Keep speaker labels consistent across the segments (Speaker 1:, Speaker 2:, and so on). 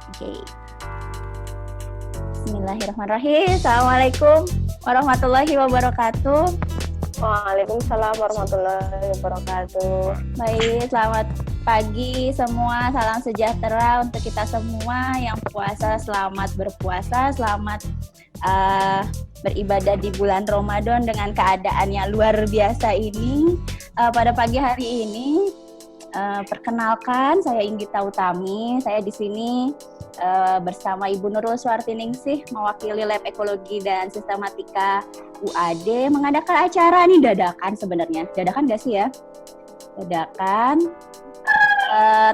Speaker 1: Oke. Bismillahirrahmanirrahim. Assalamualaikum warahmatullahi wabarakatuh.
Speaker 2: Waalaikumsalam warahmatullahi wabarakatuh.
Speaker 1: Baik, selamat pagi semua. Salam sejahtera untuk kita semua yang puasa. Selamat berpuasa, selamat beribadah di bulan Ramadan dengan keadaan yang luar biasa ini. Pada pagi hari ini, perkenalkan, saya Inggita Utami. Saya di sini bersama Ibu Nurul Suartiningsih, mewakili Lab Ekologi dan Sistematika UAD, mengadakan acara nih dadakan sebenarnya. Dadakan nggak sih ya? Dadakan.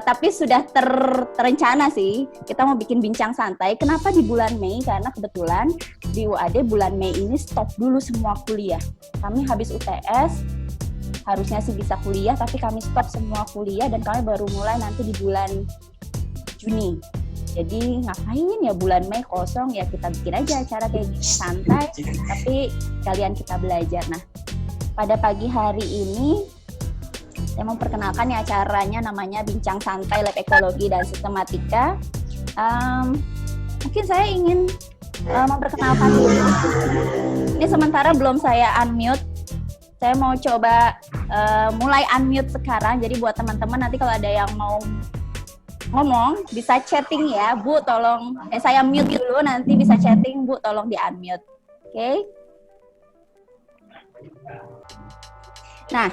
Speaker 1: Tapi sudah terencana sih. Kita mau bikin bincang santai. Kenapa di bulan Mei? Karena kebetulan di UAD bulan Mei ini stop dulu semua kuliah. Kami habis UTS, harusnya sih bisa kuliah, tapi kami stop semua kuliah dan kami baru mulai nanti di bulan Juni. Jadi ngapain ya bulan Mei kosong, ya kita bikin aja acara kayak gini santai, tapi kalian kita belajar. Nah, pada pagi hari ini saya mau perkenalkan ya acaranya, namanya Bincang Santai Lab Ekologi dan Sistematika. Mungkin saya ingin memperkenalkan dulu. Ini sementara belum saya unmute. Saya mau coba mulai unmute sekarang. Jadi buat teman-teman nanti kalau ada yang mau ngomong bisa chatting ya, Bu, tolong saya mute dulu, nanti bisa chatting, Bu, tolong di unmute. Oke. Nah,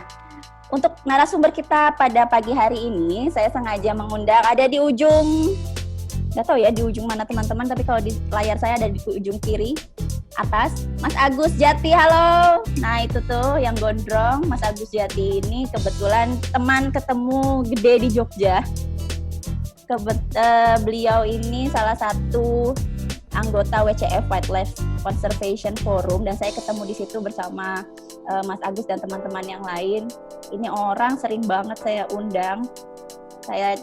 Speaker 1: untuk narasumber kita pada pagi hari ini, saya sengaja mengundang, ada di ujung, nggak tahu ya di ujung mana teman-teman, tapi kalau di layar saya ada di ujung kiri atas, Mas Agus Jati. Halo. Nah, itu tuh yang gondrong, Mas Agus Jati ini kebetulan teman ketemu gede di Jogja. Beliau ini salah satu anggota WCF Wildlife Conservation Forum, dan saya ketemu di situ bersama Mas Agus dan teman-teman yang lain. Ini orang sering banget saya undang. Saya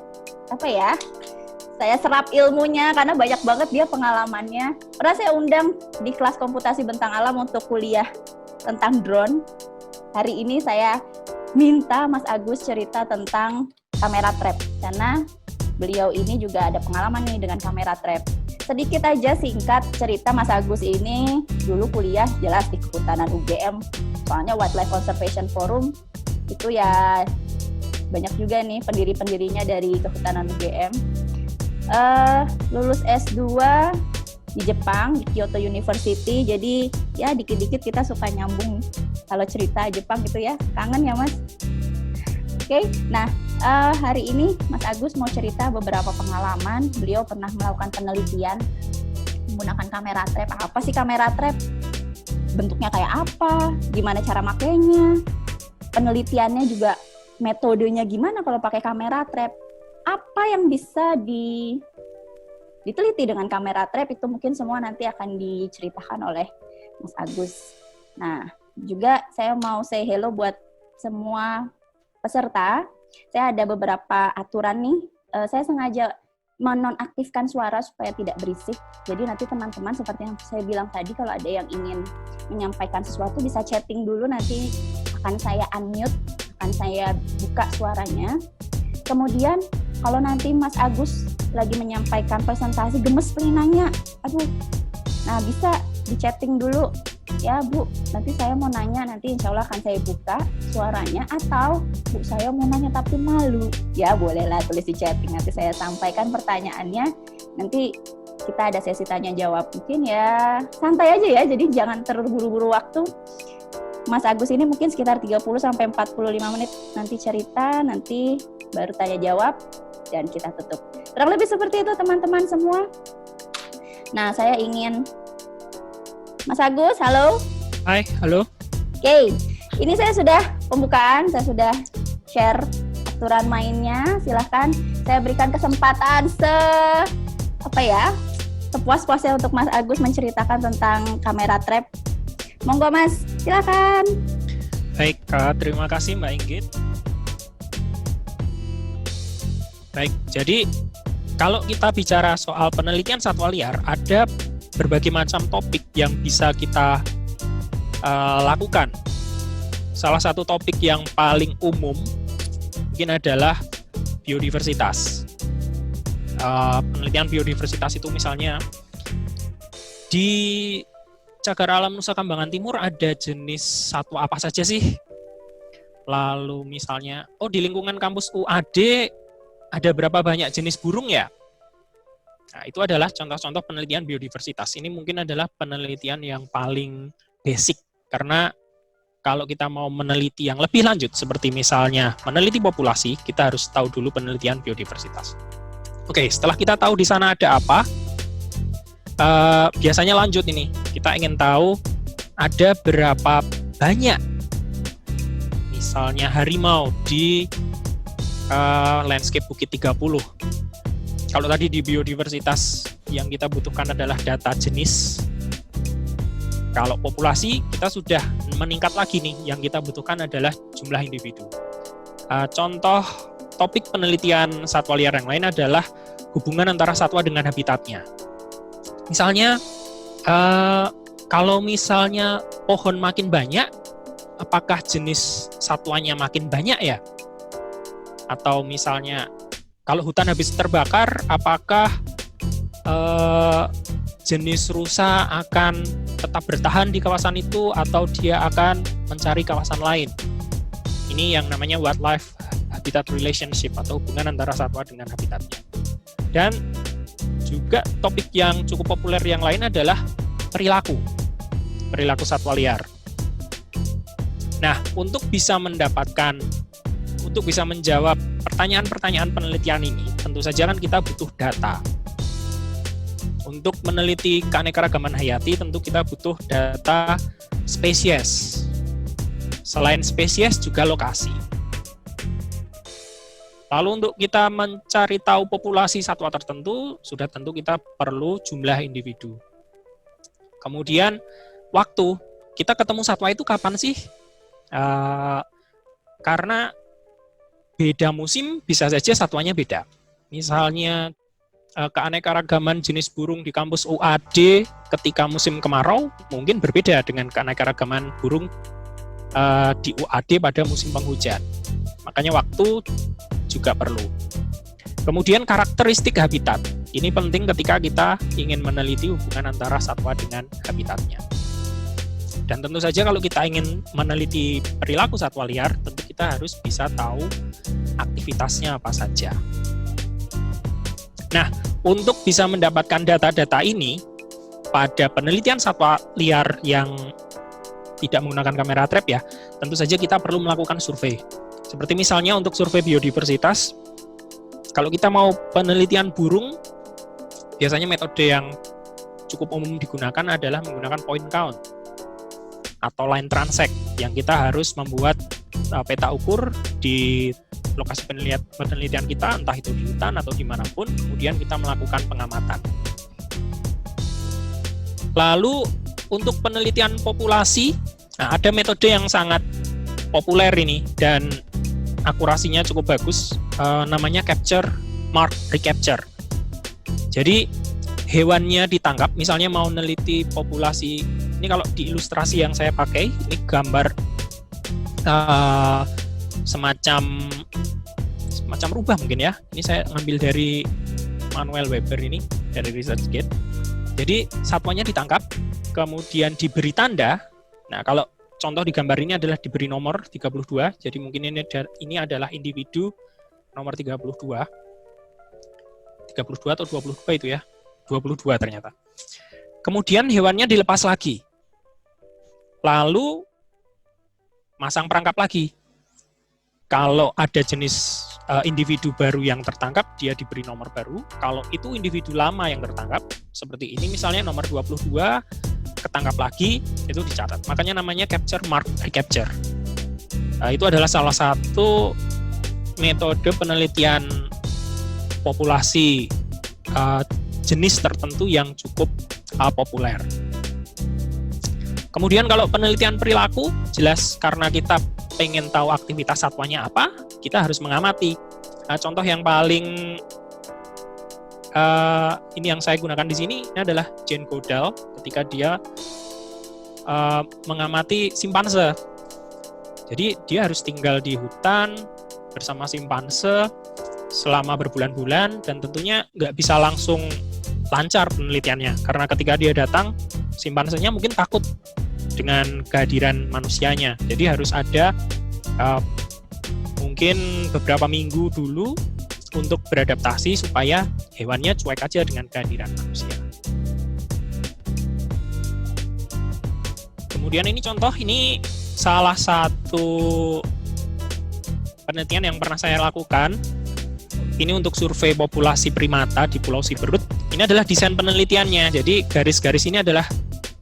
Speaker 1: serap ilmunya karena banyak banget dia pengalamannya. Pernah saya undang di kelas komputasi bentang alam untuk kuliah tentang drone. Hari ini saya minta Mas Agus cerita tentang kamera trap, karena beliau ini juga ada pengalaman nih dengan kamera trap. Sedikit aja singkat cerita, Mas Agus ini dulu kuliah jelas di Kehutanan UGM. Soalnya Wildlife Conservation Forum itu ya banyak juga nih pendiri-pendirinya dari Kehutanan UGM. Lulus S2 di Jepang, di Kyoto University. Jadi ya dikit-dikit kita suka nyambung kalau cerita Jepang gitu ya. Kangen ya, Mas? Oke, nah hari ini Mas Agus mau cerita beberapa pengalaman. Beliau pernah melakukan penelitian menggunakan kamera trap. Apa sih kamera trap? Bentuknya kayak apa? Gimana cara makainya? Penelitiannya juga, metodenya gimana kalau pakai kamera trap? Apa yang bisa diteliti dengan kamera trap, itu mungkin semua nanti akan diceritakan oleh Mas Agus. Nah, juga saya mau say hello buat semua peserta. Saya ada beberapa aturan nih. Saya sengaja menonaktifkan suara supaya tidak berisik. Jadi nanti teman-teman seperti yang saya bilang tadi, kalau ada yang ingin menyampaikan sesuatu bisa chatting dulu, nanti akan saya unmute, akan saya buka suaranya. Kemudian kalau nanti Mas Agus lagi menyampaikan presentasi gemes pengen nanya, nah bisa di chatting dulu. Ya Bu, nanti saya mau nanya, nanti insya Allah akan saya buka suaranya. Atau Bu, saya mau nanya tapi malu, ya bolehlah tulis di chatting, nanti saya sampaikan pertanyaannya. Nanti kita ada sesi tanya jawab, mungkin ya santai aja ya, jadi jangan terburu-buru waktu. Mas Agus ini mungkin sekitar 30-45 menit nanti cerita, nanti baru tanya jawab dan kita tutup. Kurang lebih seperti itu teman-teman semua. Nah, saya ingin Mas Agus, halo.
Speaker 3: Hai, halo.
Speaker 1: Oke, ini saya sudah pembukaan, saya sudah share aturan mainnya. Silahkan saya berikan kesempatan sepuas-puasnya untuk Mas Agus menceritakan tentang kamera trap. Monggo Mas, silakan.
Speaker 3: Baik, terima kasih Mbak Inggit. Baik, jadi kalau kita bicara soal penelitian satwa liar, ada berbagai macam topik yang bisa kita lakukan. Salah satu topik yang paling umum mungkin adalah biodiversitas. penelitian biodiversitas itu misalnya di Cagar Alam Nusa Kambangan Timur ada jenis satwa apa saja sih? Lalu misalnya, di lingkungan kampus UAD ada berapa banyak jenis burung ya? Nah, itu adalah contoh-contoh penelitian biodiversitas. Ini mungkin adalah penelitian yang paling basic, karena kalau kita mau meneliti yang lebih lanjut, seperti misalnya meneliti populasi, kita harus tahu dulu penelitian biodiversitas. Oke, setelah kita tahu di sana ada apa, biasanya lanjut ini. Kita ingin tahu ada berapa banyak, misalnya harimau di landscape Bukit 30. Kalau tadi di biodiversitas yang kita butuhkan adalah data jenis, kalau populasi kita sudah meningkat lagi nih, yang kita butuhkan adalah jumlah individu. Contoh topik penelitian satwa liar yang lain adalah hubungan antara satwa dengan habitatnya. Misalnya, kalau misalnya pohon makin banyak, apakah jenis satwanya makin banyak ya? Atau misalnya, kalau hutan habis terbakar, apakah jenis rusa akan tetap bertahan di kawasan itu atau dia akan mencari kawasan lain? Ini yang namanya wildlife habitat relationship atau hubungan antara satwa dengan habitatnya. Dan juga topik yang cukup populer yang lain adalah perilaku satwa liar. Nah, untuk bisa menjawab pertanyaan-pertanyaan penelitian ini, tentu saja kan kita butuh data. Untuk meneliti keanekaragaman hayati, tentu kita butuh data spesies. Selain spesies, juga lokasi. Lalu untuk kita mencari tahu populasi satwa tertentu, sudah tentu kita perlu jumlah individu. Kemudian, waktu. Kita ketemu satwa itu kapan sih? Karena beda musim, bisa saja satwanya beda. Misalnya, keanekaragaman jenis burung di kampus UAD ketika musim kemarau mungkin berbeda dengan keanekaragaman burung di UAD pada musim penghujan. Makanya waktu juga perlu. Kemudian karakteristik habitat. Ini penting ketika kita ingin meneliti hubungan antara satwa dengan habitatnya. Dan tentu saja kalau kita ingin meneliti perilaku satwa liar, tentu kita harus bisa tahu aktivitasnya apa saja. Nah, untuk bisa mendapatkan data-data ini, pada penelitian satwa liar yang tidak menggunakan kamera trap ya, tentu saja kita perlu melakukan survei. Seperti misalnya untuk survei biodiversitas, kalau kita mau penelitian burung, biasanya metode yang cukup umum digunakan adalah menggunakan point count atau line transect, yang kita harus membuat peta ukur di lokasi penelitian kita, entah itu di hutan atau dimanapun, kemudian kita melakukan pengamatan. Lalu untuk penelitian populasi, ada metode yang sangat populer ini dan akurasinya cukup bagus, namanya capture, mark, recapture. Jadi hewannya ditangkap, misalnya mau meneliti populasi, ini kalau di ilustrasi yang saya pakai, ini gambar semacam rubah mungkin ya. Ini saya ngambil dari Manuel Weber ini, dari ResearchGate. Jadi satwanya ditangkap, kemudian diberi tanda. Nah, kalau contoh di gambar ini adalah diberi nomor 32, jadi mungkin ini adalah individu nomor 32 atau 22 itu ya, 22 ternyata. Kemudian hewannya dilepas lagi, lalu masang perangkap lagi. Kalau ada jenis individu baru yang tertangkap, dia diberi nomor baru. Kalau itu individu lama yang tertangkap, seperti ini misalnya nomor 22, ketangkap lagi, itu dicatat. Makanya namanya capture, mark, recapture. Itu adalah salah satu metode penelitian populasi jenis tertentu yang cukup populer. Kemudian kalau penelitian perilaku, jelas karena kita pengen tahu aktivitas satwanya apa, kita harus mengamati. Contoh yang paling ini yang saya gunakan di sini ini adalah Jane Goodall ketika dia mengamati simpanse. Jadi dia harus tinggal di hutan bersama simpanse selama berbulan-bulan, dan tentunya nggak bisa langsung lancar penelitiannya, karena ketika dia datang, simpansenya mungkin takut dengan kehadiran manusianya. Jadi harus ada mungkin beberapa minggu dulu untuk beradaptasi supaya hewannya cuek aja dengan kehadiran manusia. Kemudian ini contoh, ini salah satu penelitian yang pernah saya lakukan. Ini untuk survei populasi primata di Pulau Siberut. Ini adalah desain penelitiannya. Jadi garis-garis ini adalah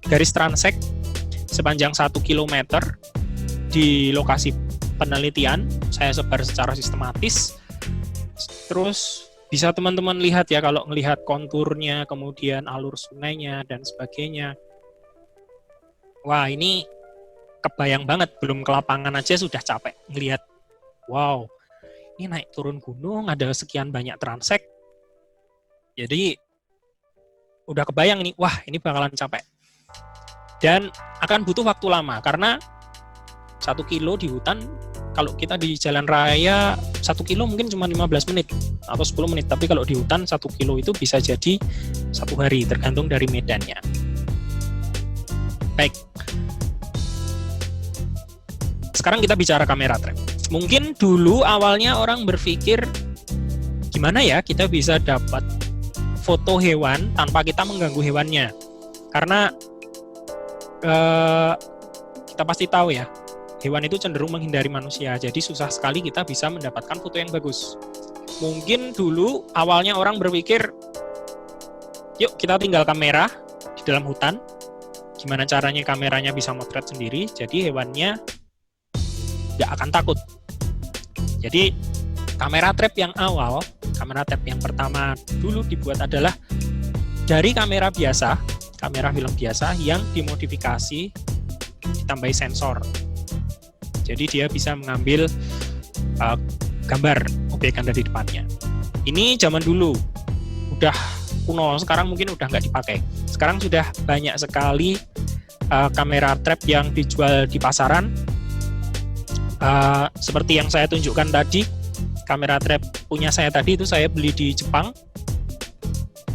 Speaker 3: garis transek sepanjang 1 km di lokasi penelitian. Saya sebar secara sistematis. Terus bisa teman-teman lihat ya, kalau melihat konturnya, kemudian alur sungainya, dan sebagainya. Wah, ini kebayang banget, belum ke lapangan aja sudah capek ngelihat. Wow, ini naik turun gunung, ada sekian banyak transek. Jadi, udah kebayang nih, wah ini bakalan capek. Dan akan butuh waktu lama, karena 1 kilo di hutan, kalau kita di jalan raya, 1 kilo mungkin cuma 15 menit atau 10 menit. Tapi kalau di hutan, 1 kilo itu bisa jadi 1 hari, tergantung dari medannya. Baik. Sekarang kita bicara kamera trap. Mungkin dulu awalnya orang berpikir, gimana ya kita bisa dapat foto hewan tanpa kita mengganggu hewannya. Karena kita pasti tahu ya, hewan itu cenderung menghindari manusia, jadi susah sekali kita bisa mendapatkan foto yang bagus. Mungkin dulu awalnya orang berpikir, yuk kita tinggal kamera di dalam hutan, gimana caranya kameranya bisa motret sendiri, jadi hewannya nggak akan takut. Jadi kamera trap yang awal, kamera trap yang pertama dulu dibuat adalah dari kamera biasa, kamera film biasa yang dimodifikasi, ditambahi sensor. Jadi dia bisa mengambil gambar objek yang ada di depannya. Ini zaman dulu, udah kuno, sekarang mungkin udah nggak dipakai. Sekarang sudah banyak sekali kamera trap yang dijual di pasaran. Seperti yang saya tunjukkan tadi, kamera trap punya saya tadi itu saya beli di Jepang.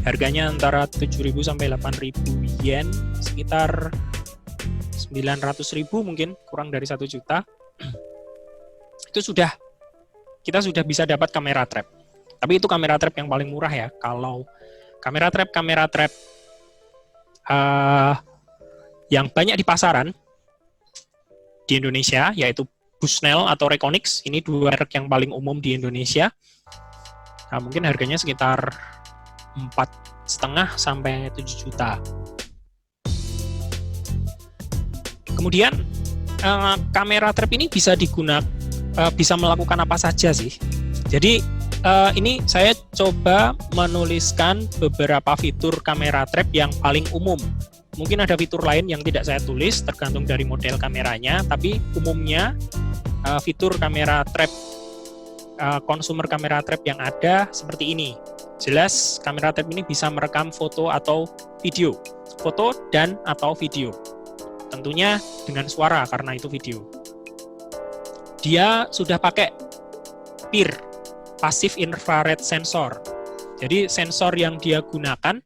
Speaker 3: Harganya antara 7.000 sampai 8.000 yen, sekitar 900.000 mungkin, kurang dari 1 juta. Itu kita sudah bisa dapat kamera trap. Tapi itu kamera trap yang paling murah ya. Kalau kamera trap yang banyak di pasaran di Indonesia, yaitu Bushnell atau Reconyx, ini 2 merek yang paling umum di Indonesia. Nah, mungkin harganya sekitar 4,5 sampai 7 juta. Kemudian kamera trap ini bisa bisa melakukan apa saja sih. Jadi ini saya coba menuliskan beberapa fitur kamera trap yang paling umum. Mungkin ada fitur lain yang tidak saya tulis, tergantung dari model kameranya, tapi umumnya fitur kamera trap, consumer kamera trap yang ada seperti ini. Jelas kamera trap ini bisa merekam foto atau video, foto dan atau video. Tentunya dengan suara karena itu video. Dia sudah pakai PIR, Passive Infrared Sensor. Jadi sensor yang dia gunakan,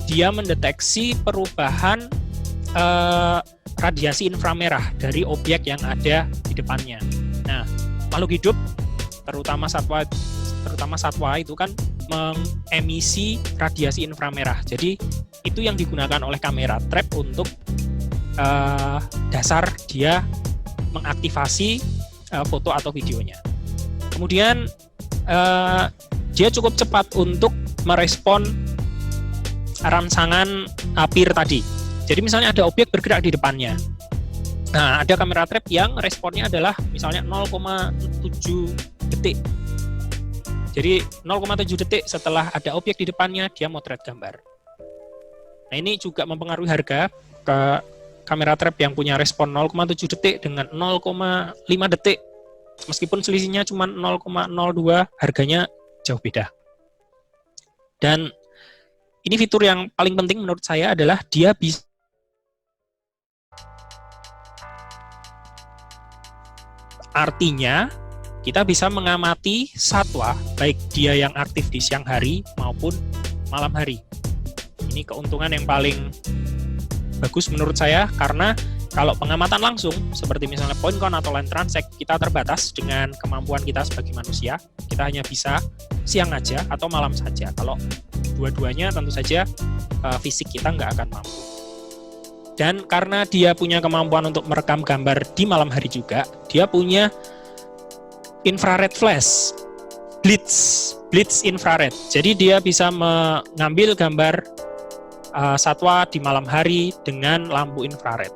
Speaker 3: dia mendeteksi perubahan radiasi inframerah dari objek yang ada di depannya. Nah, makhluk hidup, terutama satwa itu kan mengemisi radiasi inframerah. Jadi itu yang digunakan oleh kamera trap untuk dasar dia mengaktifasi foto atau videonya. Kemudian dia cukup cepat untuk merespon rangsangan PIR tadi. Jadi misalnya ada objek bergerak di depannya. Nah, ada kamera trap yang responnya adalah misalnya 0,7 detik. Jadi 0,7 detik setelah ada objek di depannya, dia motret gambar. Nah, ini juga mempengaruhi harga. Ke kamera trap yang punya respon 0,7 detik dengan 0,5 detik, meskipun selisihnya cuma 0,02, harganya jauh beda. Dan ini fitur yang paling penting menurut saya adalah dia bisa artinya kita bisa mengamati satwa, baik dia yang aktif di siang hari maupun malam hari. Ini keuntungan yang paling bagus menurut saya, karena kalau pengamatan langsung, seperti misalnya point count atau line transect, kita terbatas dengan kemampuan kita sebagai manusia. Kita hanya bisa siang aja atau malam saja. Kalau dua-duanya tentu saja fisik kita nggak akan mampu. Dan karena dia punya kemampuan untuk merekam gambar di malam hari juga, dia punya infrared flash, blitz infrared. Jadi dia bisa mengambil gambar satwa di malam hari dengan lampu infrared.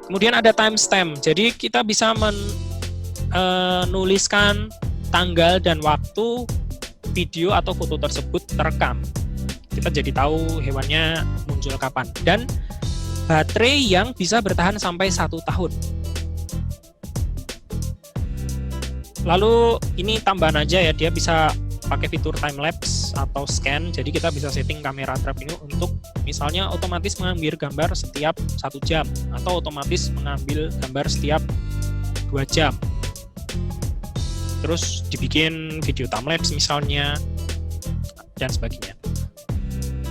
Speaker 3: Kemudian ada timestamp. Jadi kita bisa menuliskan tanggal dan waktu video atau foto tersebut terekam. Kita jadi tahu hewannya muncul kapan. Dan baterai yang bisa bertahan sampai 1 tahun. Lalu ini tambahan aja ya, dia bisa pakai fitur time lapse atau scan. Jadi kita bisa setting kamera trap ini untuk misalnya otomatis mengambil gambar setiap 1 jam atau otomatis mengambil gambar setiap 2 jam. Terus dibikin video time lapse misalnya dan sebagainya.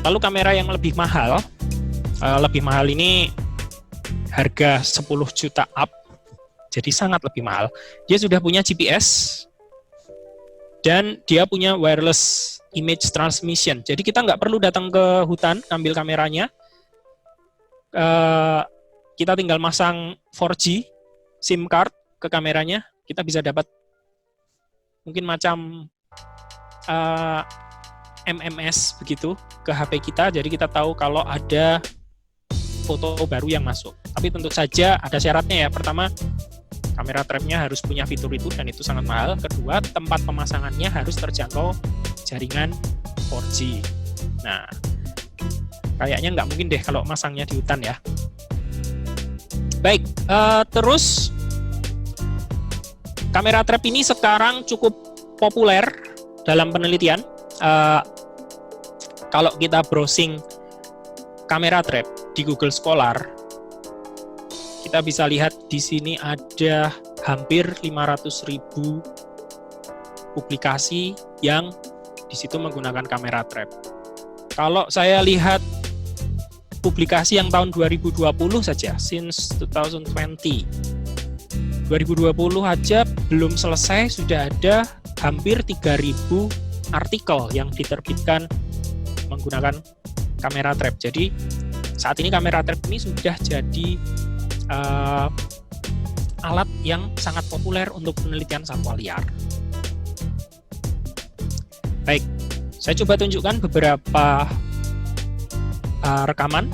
Speaker 3: Lalu kamera yang lebih mahal ini harga 10 juta up. Jadi sangat lebih mahal. Dia sudah punya GPS dan dia punya wireless image transmission. Jadi kita nggak perlu datang ke hutan ngambil kameranya. Kita tinggal masang 4G SIM card ke kameranya. Kita bisa dapat mungkin macam MMS begitu ke HP kita. Jadi kita tahu kalau ada foto baru yang masuk. Tapi tentu saja ada syaratnya ya. Pertama, kamera trapnya harus punya fitur itu dan itu sangat mahal. Kedua, tempat pemasangannya harus terjangkau jaringan 4G. Nah, kayaknya nggak mungkin deh kalau masangnya di hutan ya. Baik, terus kamera trap ini sekarang cukup populer dalam penelitian. Kalau kita browsing kamera trap di Google Scholar, kita bisa lihat di sini ada hampir 500.000 publikasi yang di situ menggunakan kamera trap. Kalau saya lihat publikasi yang tahun 2020 saja, since 2020, 2020 aja belum selesai sudah ada hampir 3.000 artikel yang diterbitkan menggunakan kamera trap. Jadi saat ini kamera trap ini sudah jadi alat yang sangat populer untuk penelitian satwa liar. Baik, saya coba tunjukkan beberapa rekaman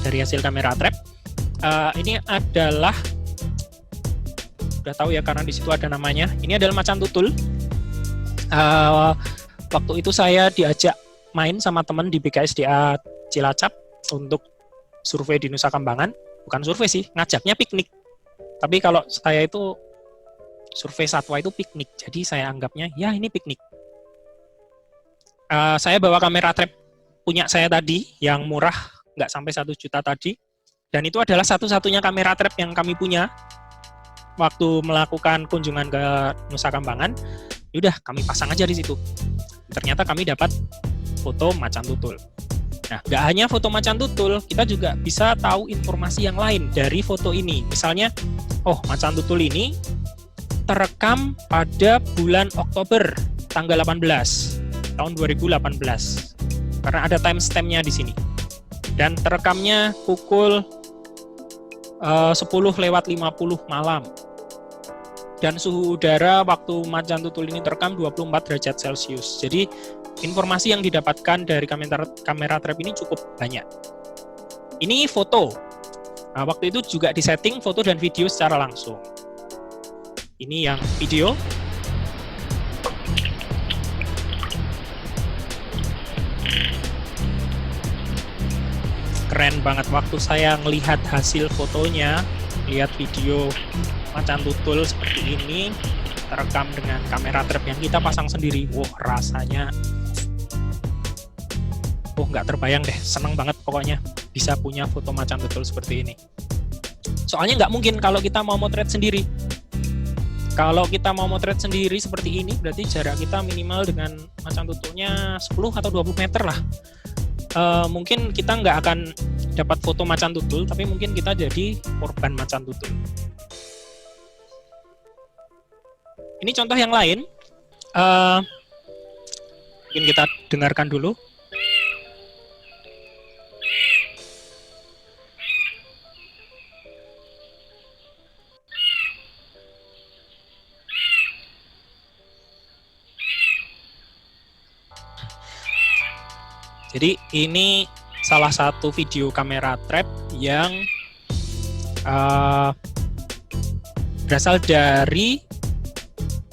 Speaker 3: dari hasil kamera trap. Ini adalah, udah tahu ya karena di situ ada namanya. Ini adalah macan tutul. Waktu itu saya diajak main sama teman di BKSDA Cilacap untuk survei di Nusa Kambangan. Bukan survei sih, ngajaknya piknik. Tapi kalau saya itu survei satwa itu piknik, jadi saya anggapnya ya ini piknik. Saya bawa kamera trap punya saya tadi yang murah, nggak sampai 1 juta tadi, dan itu adalah satu-satunya kamera trap yang kami punya waktu melakukan kunjungan ke Nusa Kambangan. Yaudah, kami pasang aja di situ. Ternyata kami dapat foto macan tutul. Nah, nggak hanya foto macan tutul, kita juga bisa tahu informasi yang lain dari foto ini. Misalnya, oh macan tutul ini terekam pada bulan Oktober, tanggal 18, tahun 2018. Karena ada timestamp-nya di sini. Dan terekamnya pukul 10:50 malam. Dan suhu udara waktu macan tutul ini terekam 24 derajat Celcius. Jadi, informasi yang didapatkan dari kamera trap ini cukup banyak. Ini foto. Nah, waktu itu juga disetting foto dan video secara langsung. Ini yang video. Keren banget waktu saya melihat hasil fotonya, lihat video macan tutul seperti ini, terekam dengan kamera trap yang kita pasang sendiri. Wah, rasanya nggak terbayang deh, seneng banget pokoknya bisa punya foto macan tutul seperti ini. Soalnya nggak mungkin kalau kita mau motret sendiri. Kalau kita mau motret sendiri seperti ini, berarti jarak kita minimal dengan macan tutuknya 10 atau 20 meter lah. Mungkin kita nggak akan dapat foto macan tutul, tapi mungkin kita jadi korban macan tutul. Ini contoh yang lain. Mungkin kita dengarkan dulu. Jadi ini salah satu video kamera trap yang berasal dari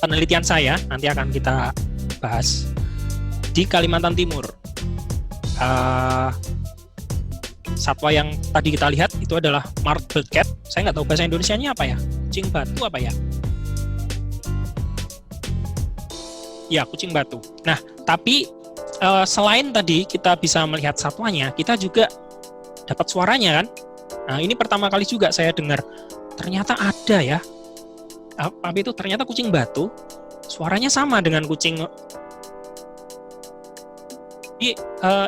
Speaker 3: penelitian saya, nanti akan kita bahas, di Kalimantan Timur. Satwa yang tadi kita lihat itu adalah marbled cat. Saya nggak tahu bahasa Indonesianya apa ya? Kucing batu apa ya? Ya, kucing batu. Nah, tapi selain tadi kita bisa melihat satwanya, kita juga dapat suaranya kan. Nah, ini pertama kali juga saya dengar, ternyata ada ya. Apa itu? Ternyata kucing batu, suaranya sama dengan kucing.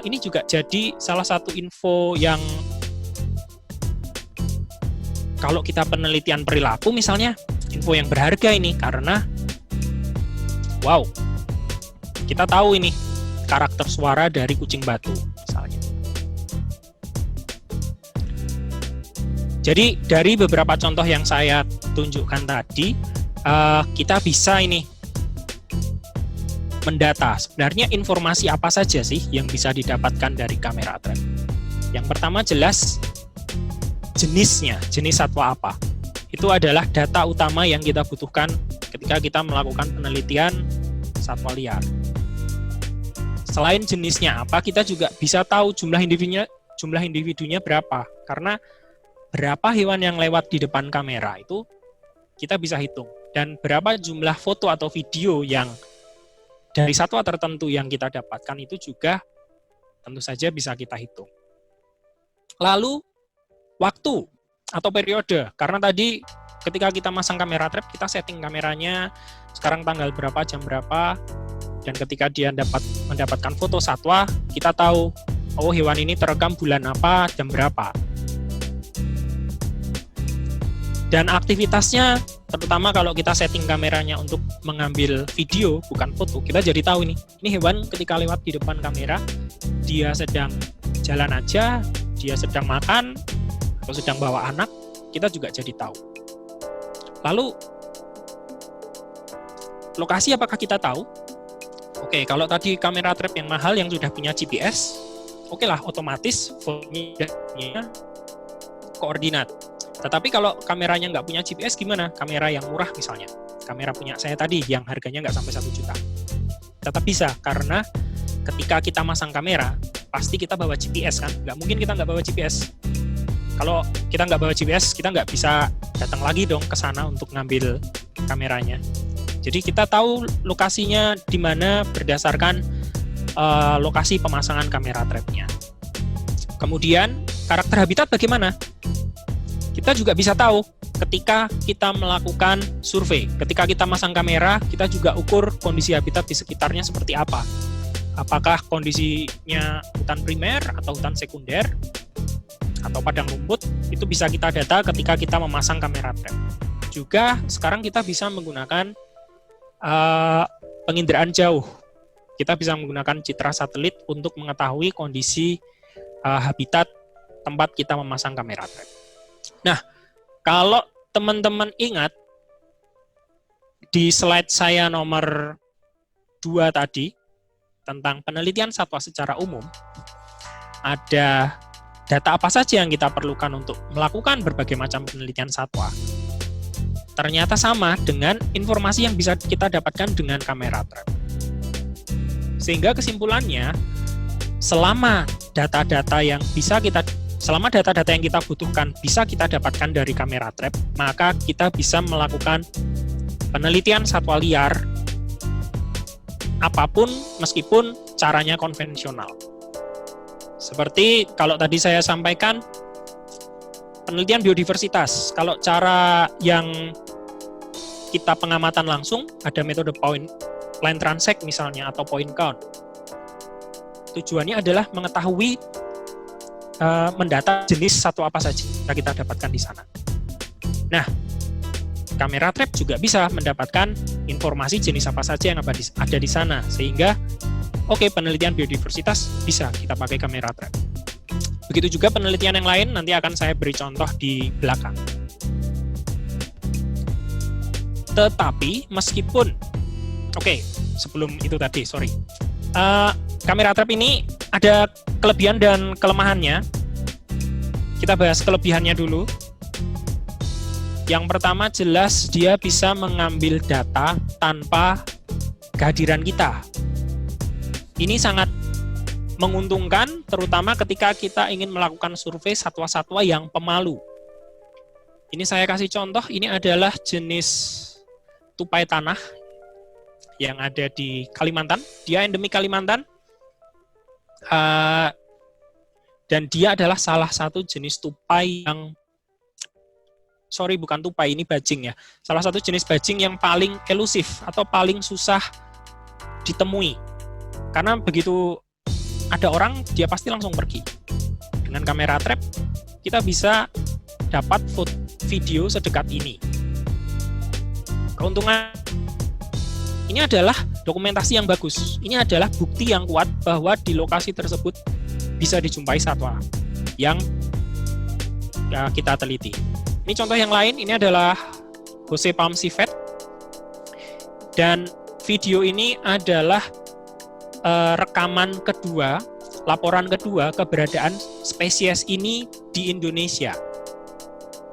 Speaker 3: Ini juga jadi salah satu info yang kalau kita penelitian perilaku misalnya, info yang berharga ini, karena wow, kita tahu ini karakter suara dari kucing batu misalnya. Jadi dari beberapa contoh yang saya tunjukkan tadi, kita bisa ini mendata sebenarnya informasi apa saja sih yang bisa didapatkan dari kamera trap. Yang pertama jelas jenisnya, jenis satwa apa. Itu adalah data utama yang kita butuhkan ketika kita melakukan penelitian satwa liar. Selain jenisnya apa, kita juga bisa tahu jumlah individunya berapa. Karena berapa hewan yang lewat di depan kamera itu kita bisa hitung. Dan berapa jumlah foto atau video yang dari satwa tertentu yang kita dapatkan itu juga tentu saja bisa kita hitung. Lalu waktu atau periode. Karena tadi ketika kita masang kamera trap, kita setting kameranya sekarang tanggal berapa, jam berapa. Dan ketika dia mendapatkan foto satwa, kita tahu, oh hewan ini terekam bulan apa, jam berapa. Dan aktivitasnya, terutama kalau kita setting kameranya untuk mengambil video, bukan foto, kita jadi tahu ini hewan ketika lewat di depan kamera, dia sedang jalan aja, dia sedang makan, atau sedang bawa anak, kita juga jadi tahu. Lalu, lokasi apakah kita tahu? Oke, kalau tadi kamera trap yang mahal yang sudah punya GPS, oke lah, otomatis fotonya koordinat. Tetapi kalau kameranya nggak punya GPS gimana? Kamera yang murah misalnya, kamera punya saya tadi yang harganya nggak sampai 1 juta. Tetap bisa, karena ketika kita masang kamera, pasti kita bawa GPS kan? Nggak mungkin kita nggak bawa GPS. Kalau kita nggak bawa GPS, kita nggak bisa datang lagi dong ke sana untuk ngambil kameranya. Jadi kita tahu lokasinya di mana berdasarkan lokasi pemasangan kamera trapnya. Kemudian karakter habitat bagaimana? Kita juga bisa tahu ketika kita melakukan survei. Ketika kita masang kamera, kita juga ukur kondisi habitat di sekitarnya seperti apa. Apakah kondisinya hutan primer atau hutan sekunder atau padang rumput, itu bisa kita data ketika kita memasang kamera trap. Juga sekarang kita bisa menggunakan penginderaan jauh. Kita bisa menggunakan citra satelit untuk mengetahui kondisi habitat tempat kita memasang kamera trap. Nah, kalau teman-teman ingat di slide saya nomor 2 tadi tentang penelitian satwa secara umum, ada data apa saja yang kita perlukan untuk melakukan berbagai macam penelitian satwa. Ternyata sama dengan informasi yang bisa kita dapatkan dengan kamera trap. Sehingga kesimpulannya, selama data-data yang kita butuhkan bisa kita dapatkan dari kamera trap, maka kita bisa melakukan penelitian satwa liar apapun meskipun caranya konvensional. Seperti kalau tadi saya sampaikan, penelitian biodiversitas. Kalau cara yang kita pengamatan langsung, ada metode point line transect misalnya atau point count. Tujuannya adalah mengetahui mendata jenis satwa apa saja yang kita dapatkan di sana. Nah, kamera trap juga bisa mendapatkan informasi jenis apa saja yang ada di sana, sehingga penelitian biodiversitas bisa kita pakai kamera trap. Begitu juga penelitian yang lain, nanti akan saya beri contoh di belakang. Tetapi meskipun, sebelum itu tadi, kamera trap ini ada kelebihan dan kelemahannya. Kita bahas kelebihannya dulu. Yang pertama jelas dia bisa mengambil data tanpa kehadiran kita. Ini sangat menguntungkan, terutama ketika kita ingin melakukan survei satwa-satwa yang pemalu. Ini saya kasih contoh, ini adalah jenis tupai tanah yang ada di Kalimantan. Dia endemik Kalimantan. Dan dia adalah salah satu jenis tupai yang, bukan tupai, ini bajing ya. Salah satu jenis bajing yang paling elusif atau paling susah ditemui. Karena begitu ada orang, dia pasti langsung pergi. Dengan kamera trap, kita bisa dapat video sedekat ini. Keuntungan ini adalah dokumentasi yang bagus. Ini adalah bukti yang kuat bahwa di lokasi tersebut bisa dijumpai satwa yang kita teliti. Ini contoh yang lain, ini adalah Jose Palm Civet. Dan video ini adalah rekaman kedua, laporan kedua keberadaan spesies ini di Indonesia.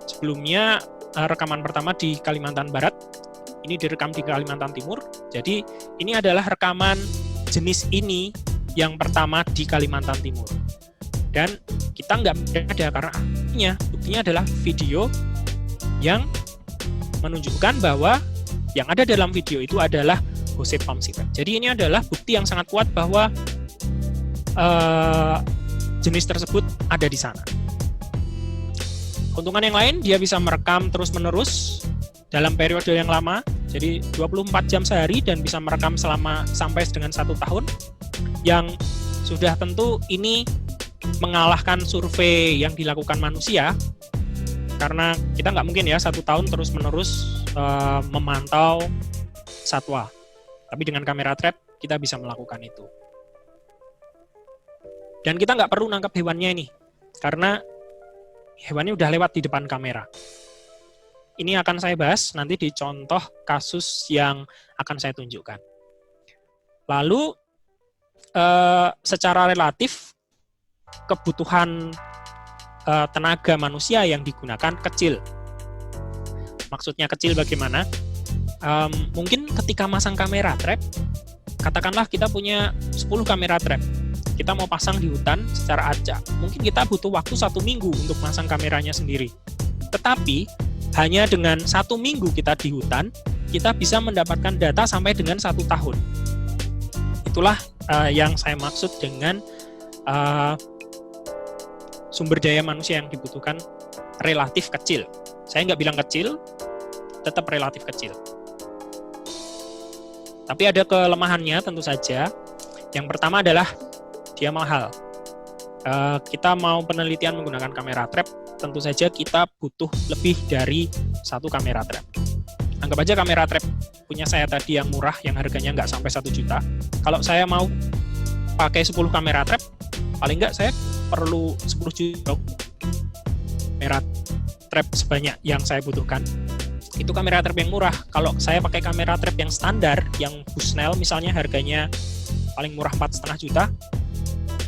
Speaker 3: Sebelumnya rekaman pertama di Kalimantan Barat, ini direkam di Kalimantan Timur. Jadi ini adalah rekaman jenis ini yang pertama di Kalimantan Timur. Dan kita nggak ada karena buktinya adalah video yang menunjukkan bahwa yang ada dalam video itu adalah Jose Palm Civet. Jadi ini adalah bukti yang sangat kuat bahwa jenis tersebut ada di sana. Keuntungan yang lain, dia bisa merekam terus-menerus dalam periode yang lama, jadi 24 jam sehari dan bisa merekam sampai dengan 1 tahun, yang sudah tentu ini mengalahkan survei yang dilakukan manusia, karena kita nggak mungkin ya 1 tahun terus-menerus memantau satwa. Tapi dengan kamera trap, kita bisa melakukan itu. Dan kita nggak perlu nangkap hewannya ini, karena hewannya udah lewat di depan kamera. Ini akan saya bahas nanti di contoh kasus yang akan saya tunjukkan. Lalu, secara relatif, kebutuhan tenaga manusia yang digunakan kecil. Maksudnya kecil bagaimana? Mungkin ketika masang kamera trap, katakanlah kita punya 10 kamera trap, kita mau pasang di hutan secara acak. Mungkin kita butuh waktu 1 minggu untuk pasang kameranya sendiri. Tetapi, hanya dengan 1 minggu kita di hutan, kita bisa mendapatkan data sampai dengan 1 tahun. Itulah yang saya maksud dengan sumber daya manusia yang dibutuhkan relatif kecil. Saya nggak bilang kecil, tetap relatif kecil. Tapi ada kelemahannya tentu saja. Yang pertama adalah dia mahal. Kita mau penelitian menggunakan kamera trap, tentu saja kita butuh lebih dari 1 kamera trap. Anggap aja kamera trap punya saya tadi yang murah, yang harganya nggak sampai 1 juta. Kalau saya mau pakai 10 kamera trap, paling nggak saya perlu 10 juta kamera trap sebanyak yang saya butuhkan. Itu kamera trap yang murah. Kalau saya pakai kamera trap yang standar, yang Bushnell misalnya harganya paling murah 4,5 juta,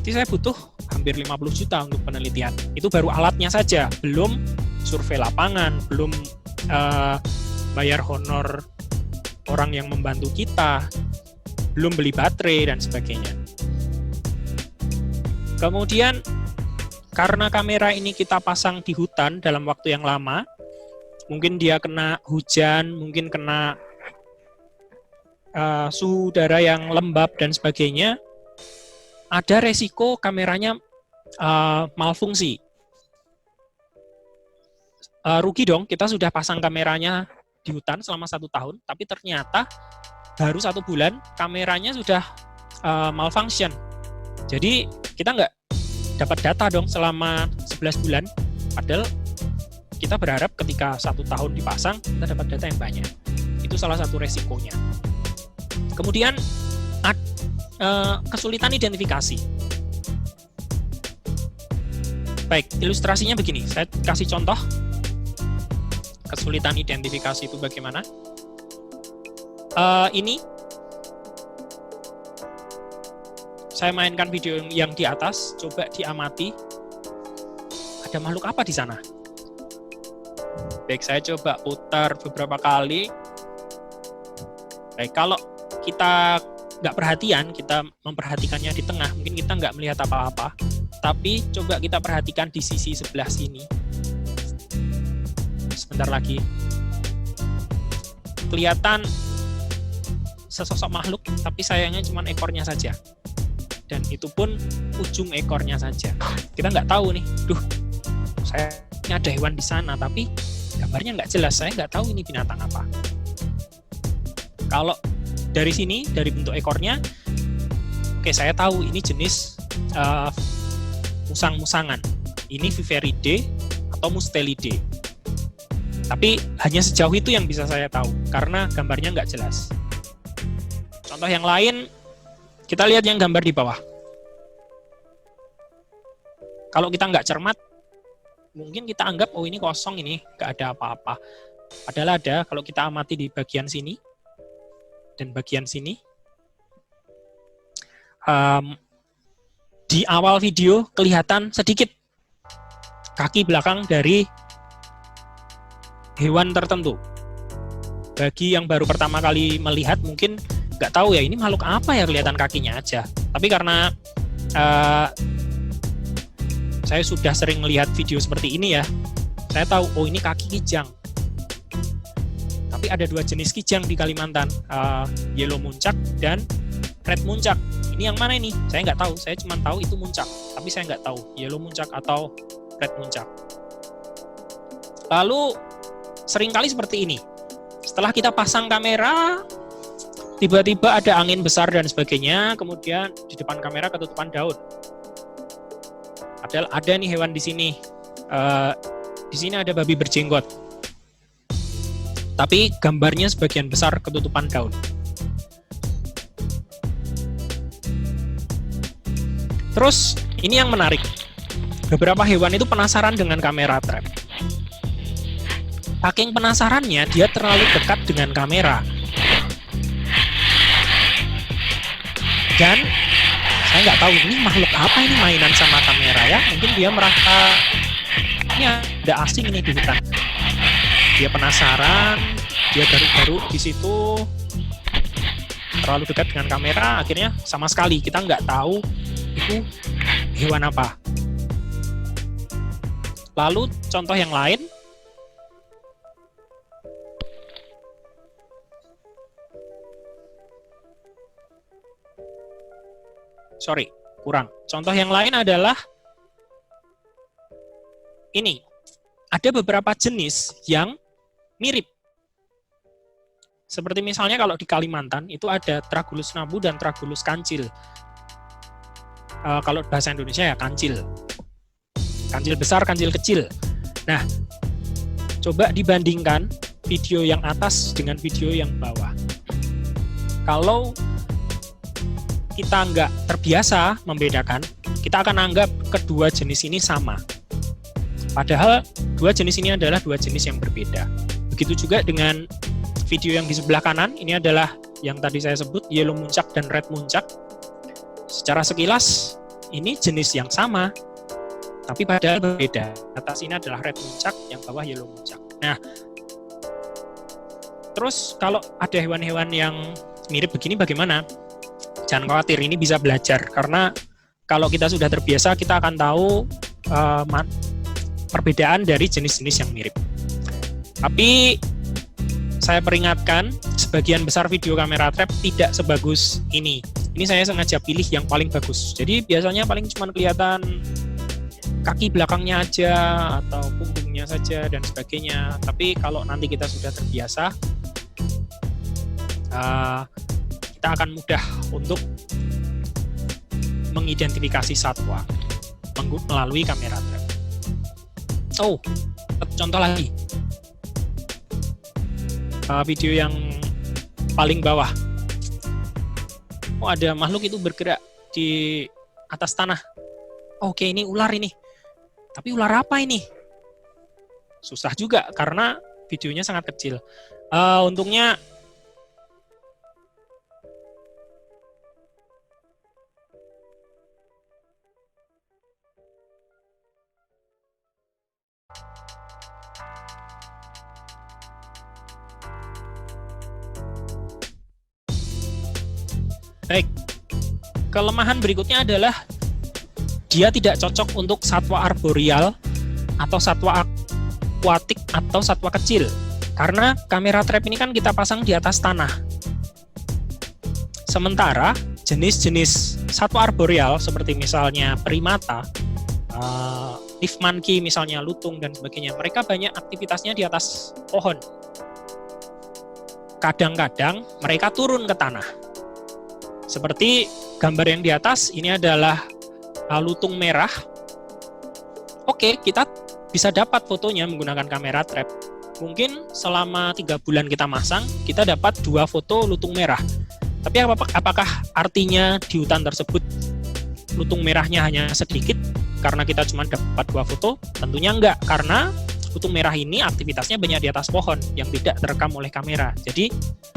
Speaker 3: jadi saya butuh hampir 50 juta untuk penelitian. Itu baru alatnya saja, belum survei lapangan, belum bayar honor orang yang membantu kita, belum beli baterai dan sebagainya. Kemudian karena kamera ini kita pasang di hutan dalam waktu yang lama, mungkin dia kena hujan, mungkin kena suhu udara yang lembab dan sebagainya, ada resiko kameranya malfungsi. Rugi dong, kita sudah pasang kameranya di hutan selama 1 tahun, tapi ternyata baru 1 bulan kameranya sudah malfunction. Jadi kita nggak dapat data dong selama 11 bulan, padahal kita berharap ketika 1 tahun dipasang, kita dapat data yang banyak. Itu salah satu resikonya. Kemudian kesulitan identifikasi. Baik, ilustrasinya begini. Saya kasih contoh kesulitan identifikasi itu bagaimana. Ini saya mainkan video yang di atas. Coba diamati. Ada makhluk apa di sana? Baik, saya coba putar beberapa kali. Baik, kalau kita nggak perhatian, kita memperhatikannya di tengah, mungkin kita nggak melihat apa-apa. Tapi coba kita perhatikan di sisi sebelah sini. Sebentar lagi. Kelihatan sesosok makhluk, tapi sayangnya cuma ekornya saja. Dan itu pun ujung ekornya saja. Kita nggak tahu nih, sayangnya ada hewan di sana, tapi gambarnya nggak jelas, saya nggak tahu ini binatang apa. Kalau dari sini, dari bentuk ekornya, oke, saya tahu ini jenis musang-musangan. Ini Viveridae atau Mustelidae. Tapi hanya sejauh itu yang bisa saya tahu, karena gambarnya nggak jelas. Contoh yang lain, kita lihat yang gambar di bawah. Kalau kita nggak cermat, mungkin kita anggap, oh ini kosong, ini nggak ada apa-apa. Padahal ada, kalau kita amati di bagian sini, dan bagian sini. Di awal video kelihatan sedikit kaki belakang dari hewan tertentu. Bagi yang baru pertama kali melihat mungkin nggak tahu ya ini makhluk apa ya, kelihatan kakinya aja. Tapi karena saya sudah sering melihat video seperti ini ya, saya tahu oh ini kaki kijang. Tapi ada 2 jenis kijang di Kalimantan, yellow muncak dan red muncak. Ini yang mana ini? Saya nggak tahu, saya cuma tahu itu muncak. Tapi saya nggak tahu yellow muncak atau red muncak. Lalu seringkali seperti ini. Setelah kita pasang kamera, tiba-tiba ada angin besar dan sebagainya, kemudian di depan kamera ketutupan daun. Padahal ada nih hewan di sini. Di sini ada babi berjenggot. Tapi gambarnya sebagian besar ketutupan daun. Terus, ini yang menarik. Beberapa hewan itu penasaran dengan kamera trap. Saking penasarannya, dia terlalu dekat dengan kamera. Dan, saya nggak tahu ini makhluk apa ini mainan sama kamera ya. Mungkin dia merasa, ini ada asing ini di hutan. Dia penasaran, dia garuk-garuk di situ, terlalu dekat dengan kamera, akhirnya sama sekali kita nggak tahu itu hewan apa. Lalu contoh yang lain, kurang. Contoh yang lain adalah ini, ada beberapa jenis yang mirip. Seperti misalnya kalau di Kalimantan itu ada Tragulus nabu dan Tragulus kancil. Kalau bahasa Indonesia ya kancil. Kancil besar, kancil kecil. Nah, coba dibandingkan video yang atas dengan video yang bawah. Kalau kita nggak terbiasa membedakan, kita akan anggap kedua jenis ini sama. Padahal 2 jenis ini adalah 2 jenis yang berbeda. Begitu juga dengan video yang di sebelah kanan, ini adalah yang tadi saya sebut, yellow muncak dan red muncak. Secara sekilas, ini jenis yang sama, tapi padahal berbeda. Atas ini adalah red muncak, yang bawah yellow muncak. Nah, terus kalau ada hewan-hewan yang mirip begini bagaimana? Jangan khawatir, ini bisa belajar. Karena kalau kita sudah terbiasa, kita akan tahu perbedaan dari jenis-jenis yang mirip. Tapi saya peringatkan, sebagian besar video kamera trap tidak sebagus ini. Ini saya sengaja pilih yang paling bagus. Jadi biasanya paling cuma kelihatan kaki belakangnya aja atau punggungnya ujungnya saja dan sebagainya. Tapi kalau nanti kita sudah terbiasa, kita akan mudah untuk mengidentifikasi satwa melalui kamera trap. Oh, contoh lagi. Video yang paling bawah. Oh, ada makhluk itu bergerak di atas tanah. Oke, ini ular ini. Tapi ular apa ini? Susah juga karena videonya sangat kecil. Untungnya baik. Kelemahan berikutnya adalah dia tidak cocok untuk satwa arboreal atau satwa akuatik atau satwa kecil. Karena kamera trap ini kan kita pasang di atas tanah. Sementara jenis-jenis satwa arboreal seperti misalnya primata, leaf monkey misalnya, lutung dan sebagainya, mereka banyak aktivitasnya di atas pohon. Kadang-kadang mereka turun ke tanah. Seperti gambar yang di atas, ini adalah lutung merah. Oke, kita bisa dapat fotonya menggunakan kamera trap. Mungkin selama 3 bulan kita masang, kita dapat 2 foto lutung merah. Tapi apakah artinya di hutan tersebut lutung merahnya hanya sedikit karena kita cuma dapat 2 foto? Tentunya enggak, karena lutung merah ini aktivitasnya banyak di atas pohon yang tidak terekam oleh kamera. Jadi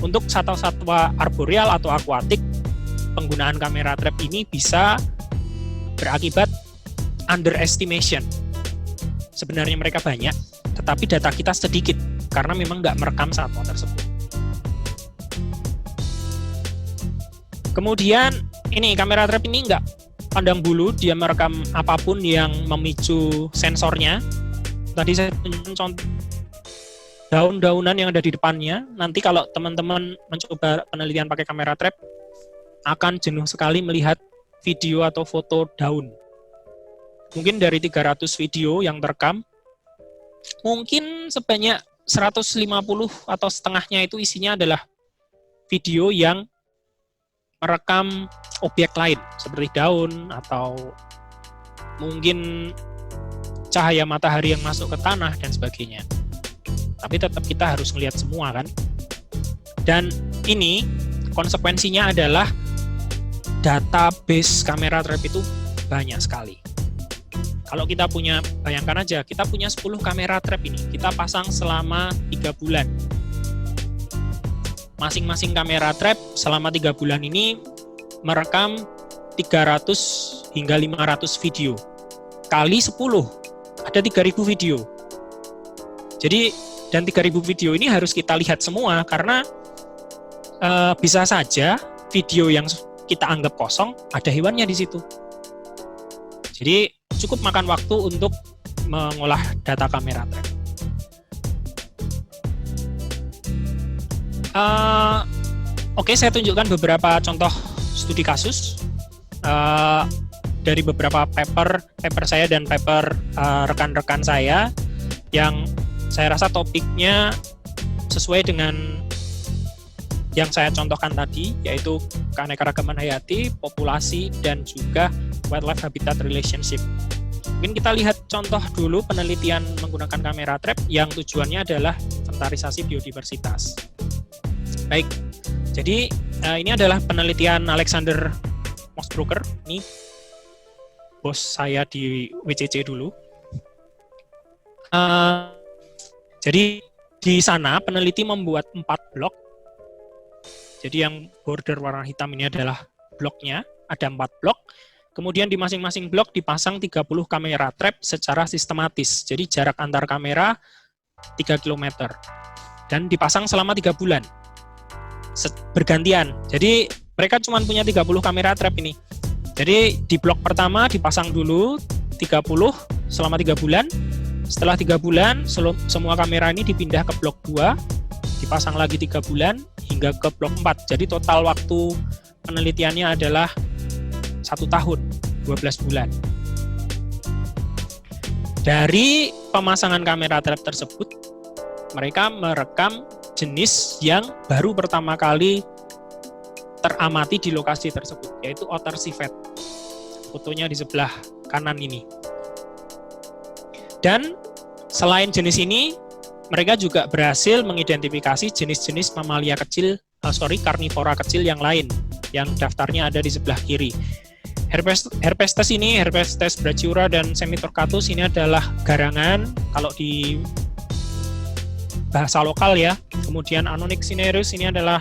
Speaker 3: untuk satwa-satwa arboreal atau akuatik, penggunaan kamera trap ini bisa berakibat underestimation. Sebenarnya mereka banyak, tetapi data kita sedikit karena memang nggak merekam satwa tersebut. Kemudian ini kamera trap ini nggak pandang bulu, dia merekam apapun yang memicu sensornya. Tadi saya tunjukkan contoh daun-daunan yang ada di depannya. Nanti kalau teman-teman mencoba penelitian pakai kamera trap, akan jenuh sekali melihat video atau foto daun. Mungkin dari 300 video yang terekam, mungkin sebanyak 150 atau setengahnya itu isinya adalah video yang merekam objek lain, seperti daun atau mungkin cahaya matahari yang masuk ke tanah dan sebagainya. Tapi tetap kita harus melihat semua kan. Dan ini konsekuensinya adalah database kamera trap itu banyak sekali. Kalau kita punya, bayangkan aja, kita punya 10 kamera trap ini, kita pasang selama 3 bulan. Masing-masing kamera trap selama 3 bulan ini merekam 300 hingga 500 video. Kali 10, ada 3.000 video. Jadi, dan 3.000 video ini harus kita lihat semua, karena bisa saja video yang kita anggap kosong, ada hewannya di situ. Jadi cukup makan waktu untuk mengolah data kamera trap. Oke, saya tunjukkan beberapa contoh studi kasus dari beberapa paper saya dan paper rekan-rekan saya yang saya rasa topiknya sesuai dengan yang saya contohkan tadi, yaitu keanekaragaman hayati, populasi, dan juga wildlife habitat relationship. Mungkin kita lihat contoh dulu penelitian menggunakan kamera trap yang tujuannya adalah inventarisasi biodiversitas. Baik, jadi ini adalah penelitian Alexander Mossbrooker. Ini bos saya di WCC dulu. Jadi di sana peneliti membuat 4 blok. Jadi yang border warna hitam ini adalah bloknya, ada 4 blok. Kemudian di masing-masing blok dipasang 30 kamera trap secara sistematis. Jadi jarak antar kamera 3 km. Dan dipasang selama 3 bulan. Bergantian. Jadi mereka cuma punya 30 kamera trap ini. Jadi di blok pertama dipasang dulu 30 selama 3 bulan. Setelah 3 bulan, semua kamera ini dipindah ke blok 2, dipasang lagi 3 bulan, hingga ke blok 4. Jadi total waktu penelitiannya adalah 1 tahun, 12 bulan. Dari pemasangan kamera trap tersebut, mereka merekam jenis yang baru pertama kali teramati di lokasi tersebut, yaitu otter civet. Fotonya di sebelah kanan ini. Dan selain jenis ini, mereka juga berhasil mengidentifikasi jenis-jenis mamalia kecil, karnivora kecil yang lain, yang daftarnya ada di sebelah kiri. Herpestes ini, Herpestes brachyura dan Semitorquatus ini adalah garangan kalau di bahasa lokal ya. Kemudian Anonyx cinereus ini adalah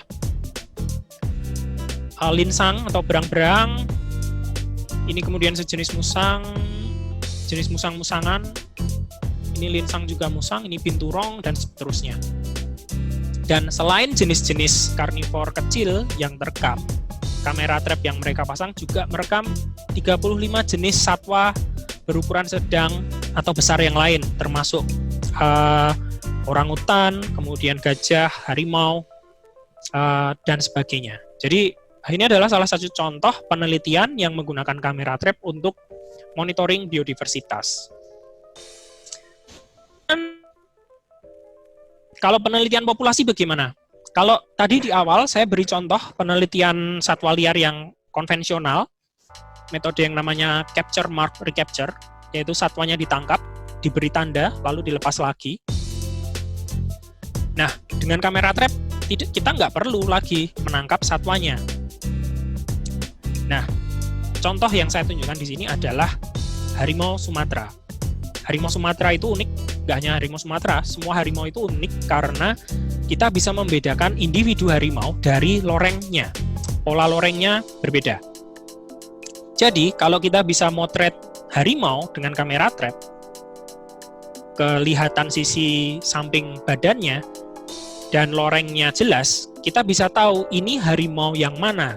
Speaker 3: linsang atau berang-berang. Ini kemudian sejenis musang, jenis musang-musangan. Ini linsang juga musang, ini binturong dan seterusnya. Dan selain jenis-jenis karnivor kecil yang terekam, kamera trap yang mereka pasang juga merekam 35 jenis satwa berukuran sedang atau besar yang lain, termasuk orangutan, kemudian gajah, harimau, dan sebagainya. Jadi ini adalah salah satu contoh penelitian yang menggunakan kamera trap untuk monitoring biodiversitas. Dan kalau penelitian populasi bagaimana? Kalau tadi di awal saya beri contoh penelitian satwa liar yang konvensional, metode yang namanya capture, mark, recapture, yaitu satwanya ditangkap, diberi tanda, lalu dilepas lagi. Nah, dengan kamera trap, kita nggak perlu lagi menangkap satwanya. Nah, contoh yang saya tunjukkan di sini adalah harimau Sumatera. Harimau Sumatera itu unik, nggak hanya harimau Sumatera, semua harimau itu unik karena kita bisa membedakan individu harimau dari lorengnya. Pola lorengnya berbeda. Jadi, kalau kita bisa motret harimau dengan kamera trap, kelihatan sisi samping badannya, dan lorengnya jelas, kita bisa tahu ini harimau yang mana.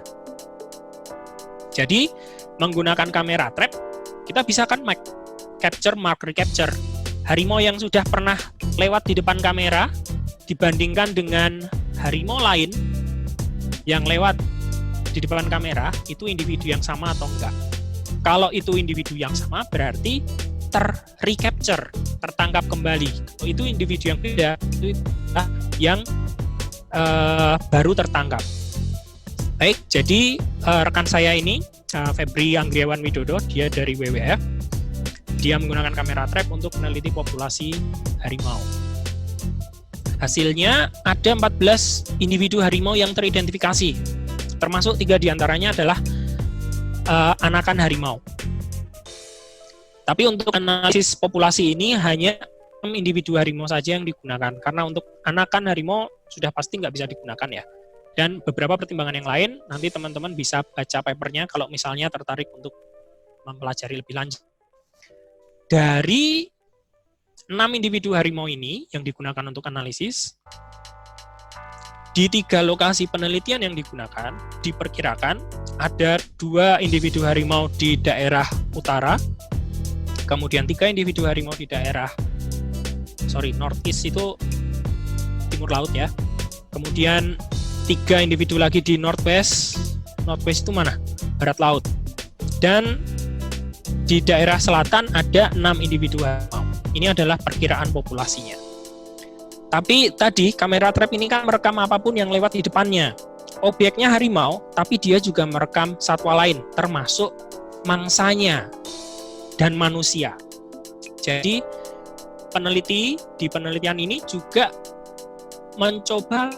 Speaker 3: Jadi, menggunakan kamera trap, kita bisa kan capture, mark, recapture. Harimau yang sudah pernah lewat di depan kamera, dibandingkan dengan harimau lain yang lewat di depan kamera, itu individu yang sama atau enggak. Kalau itu individu yang sama, berarti ter-recapture, tertangkap kembali. Kalau itu individu yang beda, itu yang baru tertangkap. Baik, jadi rekan saya ini, Febri Anggriawan Widodo, dia dari WWF, dia menggunakan kamera trap untuk meneliti populasi harimau. Hasilnya ada 14 individu harimau yang teridentifikasi, termasuk 3 diantaranya adalah anakan harimau. Tapi untuk analisis populasi ini hanya 6 individu harimau saja yang digunakan, karena untuk anakan harimau sudah pasti nggak bisa digunakan ya. Dan beberapa pertimbangan yang lain, nanti teman-teman bisa baca papernya kalau misalnya tertarik untuk mempelajari lebih lanjut. Dari 6 individu harimau ini yang digunakan untuk analisis, di 3 lokasi penelitian yang digunakan, diperkirakan ada 2 individu harimau di daerah utara, kemudian 3 individu harimau di daerah, northeast itu timur laut ya, kemudian 3 individu lagi di northwest itu mana? Barat laut. Dan di daerah selatan ada 6 individu harimau. Ini adalah perkiraan populasinya. Tapi tadi kamera trap ini kan merekam apapun yang lewat di depannya. Objeknya harimau, tapi dia juga merekam satwa lain, termasuk mangsanya dan manusia. Jadi peneliti di penelitian ini juga mencoba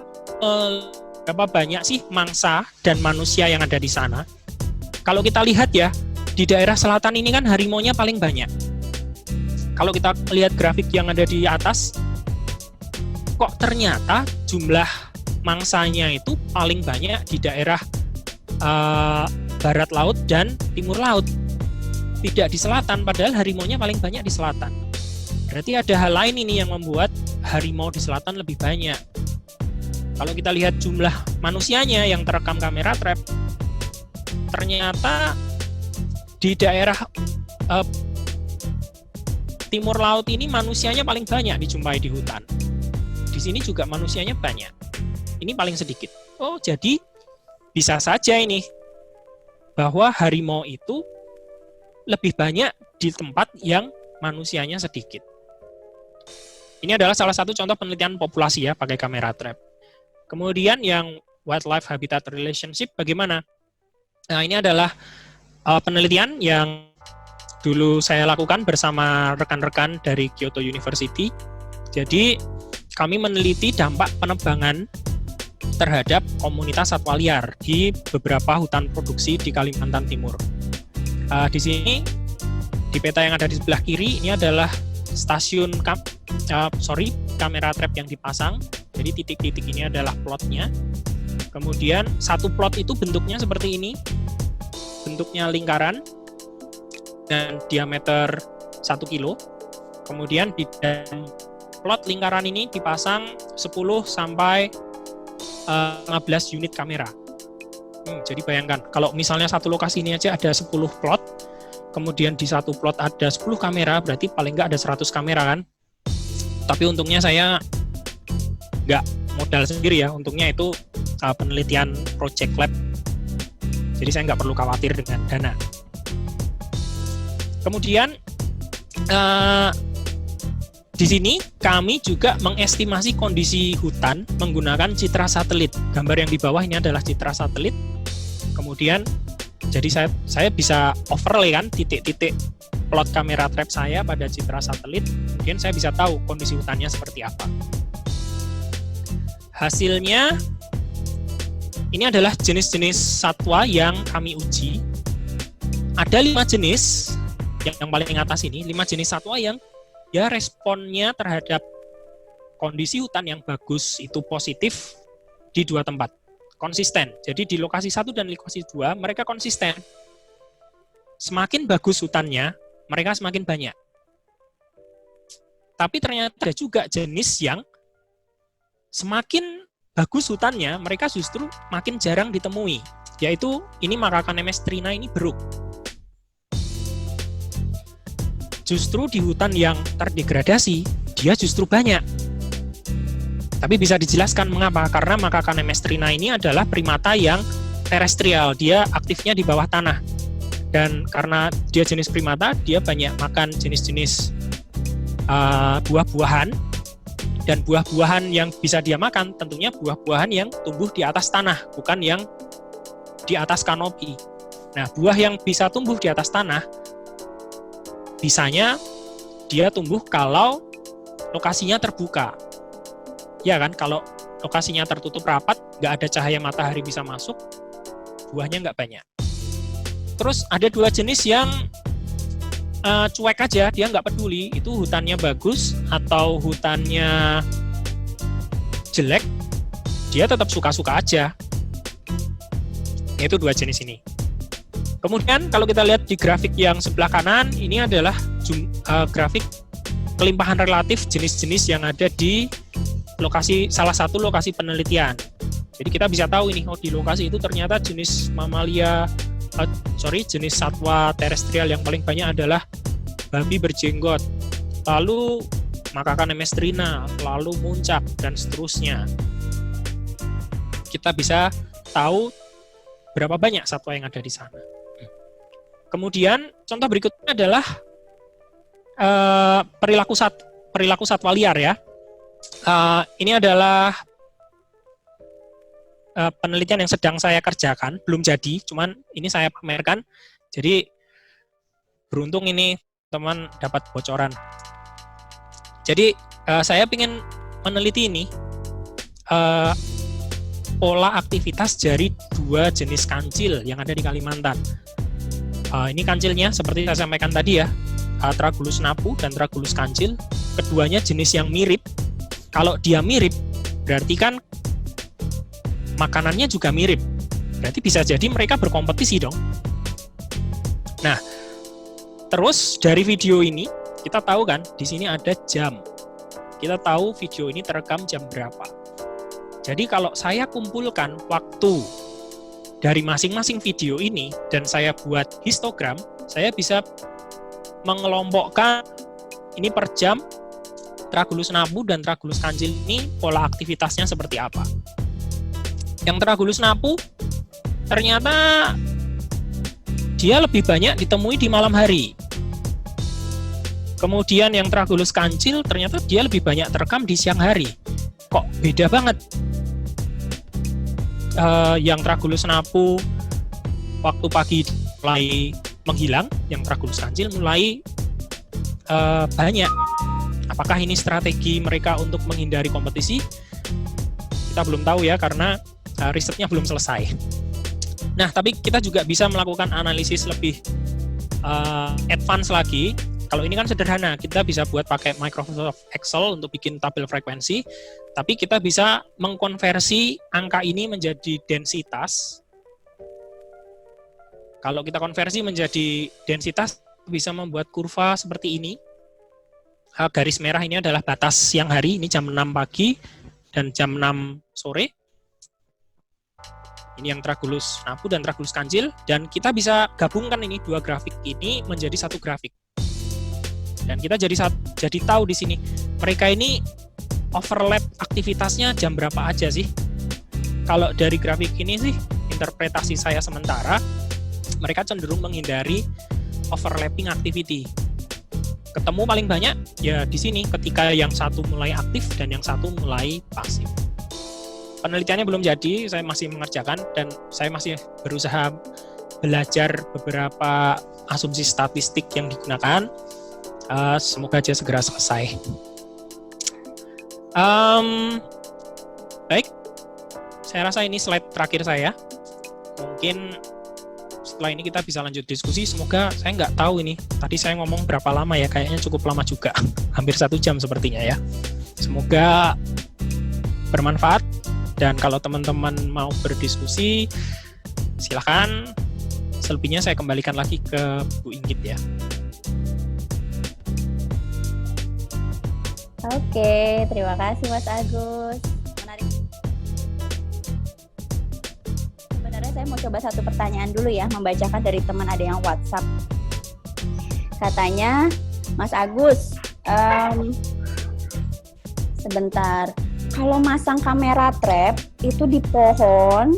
Speaker 3: berapa banyak sih mangsa dan manusia yang ada di sana. Kalau kita lihat ya, di daerah selatan ini kan harimaunya paling banyak. Kalau kita lihat grafik yang ada di atas, kok ternyata jumlah mangsanya itu paling banyak di daerah barat laut dan timur laut. Tidak di selatan, padahal harimaunya paling banyak di selatan. Berarti ada hal lain ini yang membuat harimau di selatan lebih banyak. Kalau kita lihat jumlah manusianya yang terekam kamera trap, ternyata di daerah timur laut ini manusianya paling banyak dijumpai di hutan. Di sini juga manusianya banyak. Ini paling sedikit. Oh, jadi bisa saja ini bahwa harimau itu lebih banyak di tempat yang manusianya sedikit. Ini adalah salah satu contoh penelitian populasi ya, pakai kamera trap. Kemudian yang wildlife habitat relationship bagaimana? Nah, ini adalah penelitian yang dulu saya lakukan bersama rekan-rekan dari Kyoto University. Jadi, kami meneliti dampak penebangan terhadap komunitas satwa liar di beberapa hutan produksi di Kalimantan Timur. Di sini, di peta yang ada di sebelah kiri, ini adalah stasiun kamera trap yang dipasang. Jadi titik-titik ini adalah plotnya. Kemudian satu plot itu bentuknya seperti ini, bentuknya lingkaran dan diameter 1 kilo. Kemudian di dalam plot lingkaran ini dipasang 10 sampai 15 unit kamera. Jadi bayangkan, kalau misalnya satu lokasi ini aja ada 10 plot, kemudian di satu plot ada 10 kamera, berarti paling nggak ada 100 kamera kan? Tapi untungnya saya nggak modal sendiri ya, untungnya itu penelitian project lab. Jadi saya nggak perlu khawatir dengan dana. Kemudian di sini kami juga mengestimasi kondisi hutan menggunakan citra satelit. Gambar yang di bawah ini adalah citra satelit. Kemudian jadi saya bisa overlay kan titik-titik plot kamera trap saya pada citra satelit. Kemudian saya bisa tahu kondisi hutannya seperti apa. Hasilnya ini adalah jenis-jenis satwa yang kami uji. Ada 5 jenis yang paling atas ini, 5 jenis satwa yang ya responnya terhadap kondisi hutan yang bagus itu positif di 2 tempat. Konsisten. Jadi di lokasi 1 dan lokasi 2 mereka konsisten. Semakin bagus hutannya, mereka semakin banyak. Tapi ternyata ada juga jenis yang semakin bagus hutannya, mereka justru makin jarang ditemui. Yaitu ini Makacanemes trina ini beruk. Justru di hutan yang terdegradasi, dia justru banyak. Tapi bisa dijelaskan mengapa, karena Makacanemes trina ini adalah primata yang terestrial, dia aktifnya di bawah tanah. Dan karena dia jenis primata, dia banyak makan jenis-jenis buah-buahan, dan buah-buahan yang bisa dia makan tentunya buah-buahan yang tumbuh di atas tanah, bukan yang di atas kanopi. Nah, buah yang bisa tumbuh di atas tanah, bisanya dia tumbuh kalau lokasinya terbuka. Ya kan, kalau lokasinya tertutup rapat, nggak ada cahaya matahari bisa masuk, buahnya nggak banyak. Terus ada 2 jenis yang cuek aja, dia nggak peduli itu hutannya bagus atau hutannya jelek, dia tetap suka-suka aja. Itu 2 jenis ini. Kemudian kalau kita lihat di grafik yang sebelah kanan, ini adalah grafik kelimpahan relatif jenis-jenis yang ada di salah satu lokasi penelitian. Jadi kita bisa tahu ini, di lokasi itu ternyata jenis jenis satwa terestrial yang paling banyak adalah babi berjenggot, lalu Makacanemes trina, lalu muncak, dan seterusnya. Kita bisa tahu berapa banyak satwa yang ada di sana. Kemudian contoh berikutnya adalah perilaku satwa liar ya. Ini adalah penelitian yang sedang saya kerjakan, belum jadi, cuman ini saya pamerkan. Jadi beruntung ini teman dapat bocoran. Jadi saya ingin meneliti ini pola aktivitas dari 2 jenis kancil yang ada di Kalimantan. Ini kancilnya seperti saya sampaikan tadi ya, Tragulus napu dan Tragulus kancil. Keduanya jenis yang mirip. Kalau dia mirip, berarti kan makanannya juga mirip. Berarti bisa jadi mereka berkompetisi dong. Nah, terus dari video ini kita tahu kan di sini ada jam. Kita tahu video ini terekam jam berapa. Jadi kalau saya kumpulkan waktu dari masing-masing video ini dan saya buat histogram, saya bisa mengelompokkan ini per jam Tragulus napu dan Tragulus kancil ini pola aktivitasnya seperti apa. Yang Tragulus napu ternyata dia lebih banyak ditemui di malam hari. Kemudian yang Tragulus kancil ternyata dia lebih banyak terekam di siang hari. Kok beda banget? Yang Tragulus senapu waktu pagi mulai menghilang, yang Tragulus kancil mulai banyak. Apakah ini strategi mereka untuk menghindari kompetisi? Kita belum tahu ya, karena risetnya belum selesai. Nah, tapi kita juga bisa melakukan analisis lebih advance lagi. Kalau ini kan sederhana, kita bisa buat pakai Microsoft Excel untuk bikin tabel frekuensi, tapi kita bisa mengkonversi angka ini menjadi densitas. Kalau kita konversi menjadi densitas, bisa membuat kurva seperti ini. Garis merah ini adalah batas siang hari, ini jam 6 pagi dan jam 6 sore. Ini yang Tragulus senapu dan Tragulus kancil, dan kita bisa gabungkan ini dua grafik ini menjadi satu grafik. Dan kita jadi tahu di sini mereka ini overlap aktivitasnya jam berapa aja sih. Kalau dari grafik ini sih, interpretasi saya sementara, mereka cenderung menghindari overlapping activity. Ketemu paling banyak ya di sini ketika yang satu mulai aktif dan yang satu mulai pasif. Penelitiannya belum jadi, saya masih mengerjakan dan saya masih berusaha belajar beberapa asumsi statistik yang digunakan. Semoga aja segera selesai. Baik, saya rasa ini slide terakhir saya. Mungkin setelah ini kita bisa lanjut diskusi. Semoga, saya nggak tahu ini, tadi saya ngomong berapa lama ya, kayaknya cukup lama juga. Hampir 1 jam sepertinya ya. Semoga bermanfaat, dan kalau teman-teman mau berdiskusi, silakan. Selebihnya saya kembalikan lagi ke Bu Inggit ya.
Speaker 1: Oke, terima kasih Mas Agus. Menarik. Sebenarnya saya mau coba satu pertanyaan dulu ya, membacakan dari teman ada yang WhatsApp. Katanya, Mas Agus, sebentar, kalau masang kamera trap itu di pohon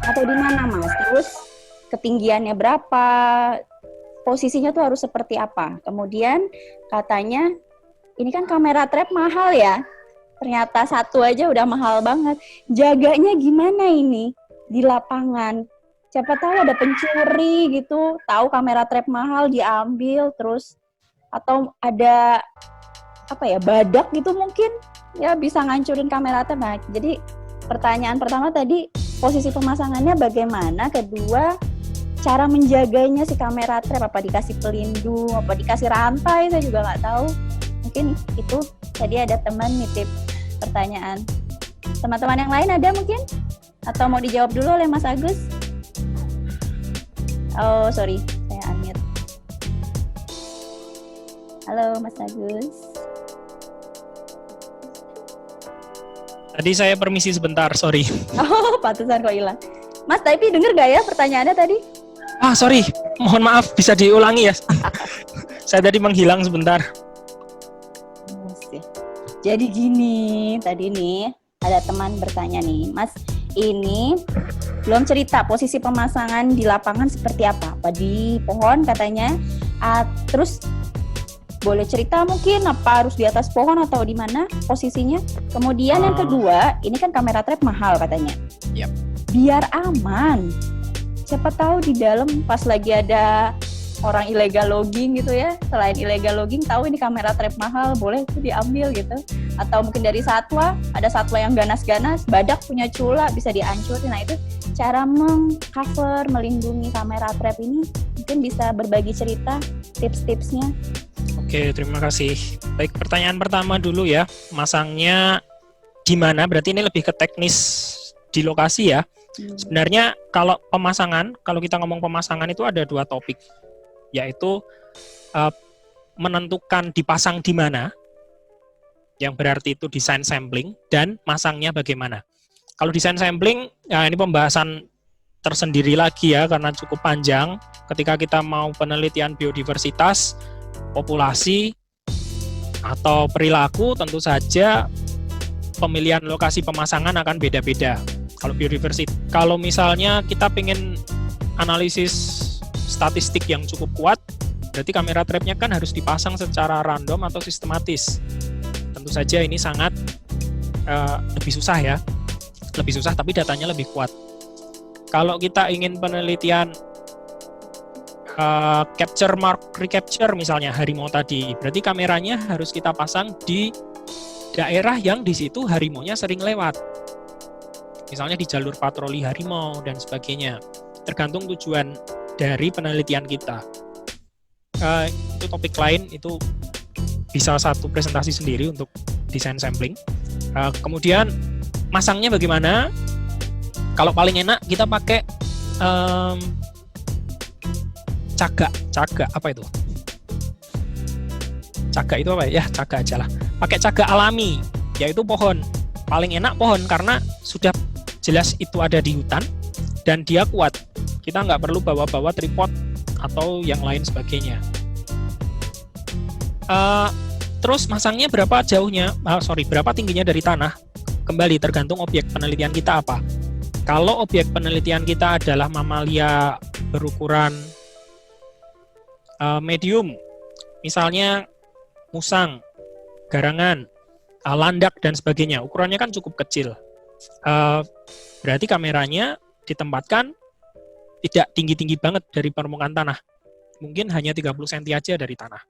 Speaker 1: atau di mana Mas? Terus ketinggiannya berapa? Posisinya tuh harus seperti apa? Kemudian katanya, ini kan kamera trap mahal ya, ternyata satu aja udah mahal banget. Jaganya gimana ini di lapangan? Siapa tahu ada pencuri gitu, tahu kamera trap mahal diambil terus, atau ada apa ya, badak gitu mungkin ya bisa ngancurin kamera trap. Nah, jadi pertanyaan pertama tadi posisi pemasangannya bagaimana? Kedua, cara menjaganya si kamera trap, apa dikasih pelindung, apa dikasih rantai, saya juga nggak tahu. Mungkin itu tadi ada teman nitip pertanyaan. Teman-teman yang lain ada mungkin? Atau mau dijawab dulu oleh Mas Agus? Oh, sorry, saya unmute. Halo Mas Agus.
Speaker 3: Tadi saya permisi sebentar, sorry.
Speaker 1: Oh, pantesan kok hilang. Mas, tapi denger nggak ya pertanyaannya tadi?
Speaker 3: Sorry, mohon maaf, bisa diulangi ya. Saya tadi menghilang sebentar.
Speaker 1: Jadi gini, tadi nih ada teman bertanya nih, Mas, ini belum cerita posisi pemasangan di lapangan seperti apa? Apa di pohon katanya? Terus boleh cerita mungkin apa harus di atas pohon atau di mana posisinya? Kemudian yang kedua, ini kan kamera trap mahal katanya.
Speaker 3: Yep.
Speaker 1: Biar aman, siapa tahu di dalam pas lagi ada orang illegal logging gitu ya, selain illegal logging tahu ini kamera trap mahal, boleh itu diambil gitu. Atau mungkin dari satwa, ada satwa yang ganas-ganas, badak punya cula bisa dihancurin. Nah, itu cara mengcover, melindungi kamera trap ini, mungkin bisa berbagi cerita, tips-tipsnya.
Speaker 3: Oke, terima kasih. Baik, pertanyaan pertama dulu ya, masangnya di mana? Berarti ini lebih ke teknis di lokasi ya. Sebenarnya kalau pemasangan, kalau kita ngomong pemasangan itu ada 2 topik, yaitu menentukan dipasang di mana, yang berarti itu desain sampling, dan masangnya bagaimana. Kalau desain sampling, ya ini pembahasan tersendiri lagi ya, karena cukup panjang. Ketika kita mau penelitian biodiversitas, populasi, atau perilaku, tentu saja pemilihan lokasi pemasangan akan beda-beda. Kalau biodiversitas, kalau misalnya kita pengen analisis statistik yang cukup kuat, Berarti kamera trapnya kan harus dipasang secara random atau sistematis. Tentu saja ini sangat lebih susah ya. Lebih susah tapi datanya lebih kuat. Kalau kita ingin penelitian capture mark recapture misalnya harimau tadi, berarti kameranya harus kita pasang di daerah yang di situ harimaunya sering lewat. Misalnya di jalur patroli harimau dan sebagainya. Tergantung tujuan dari penelitian kita. Itu topik lain, itu bisa satu presentasi sendiri untuk desain sampling. Kemudian masangnya bagaimana? Kalau paling enak kita pakai cagak apa itu? Cagak itu apa ya? Cagak aja lah. Pakai cagak alami, yaitu pohon. Paling enak pohon karena sudah jelas itu ada di hutan dan dia kuat. Kita nggak perlu bawa-bawa tripod atau yang lain sebagainya. Terus masangnya berapa jauhnya? Berapa tingginya dari tanah? Kembali tergantung objek penelitian kita apa. Kalau objek penelitian kita adalah mamalia berukuran medium, misalnya musang, garangan, landak, dan sebagainya, ukurannya kan cukup kecil. Berarti kameranya ditempatkan tidak tinggi-tinggi banget dari permukaan tanah. Mungkin hanya 30 cm aja dari tanah.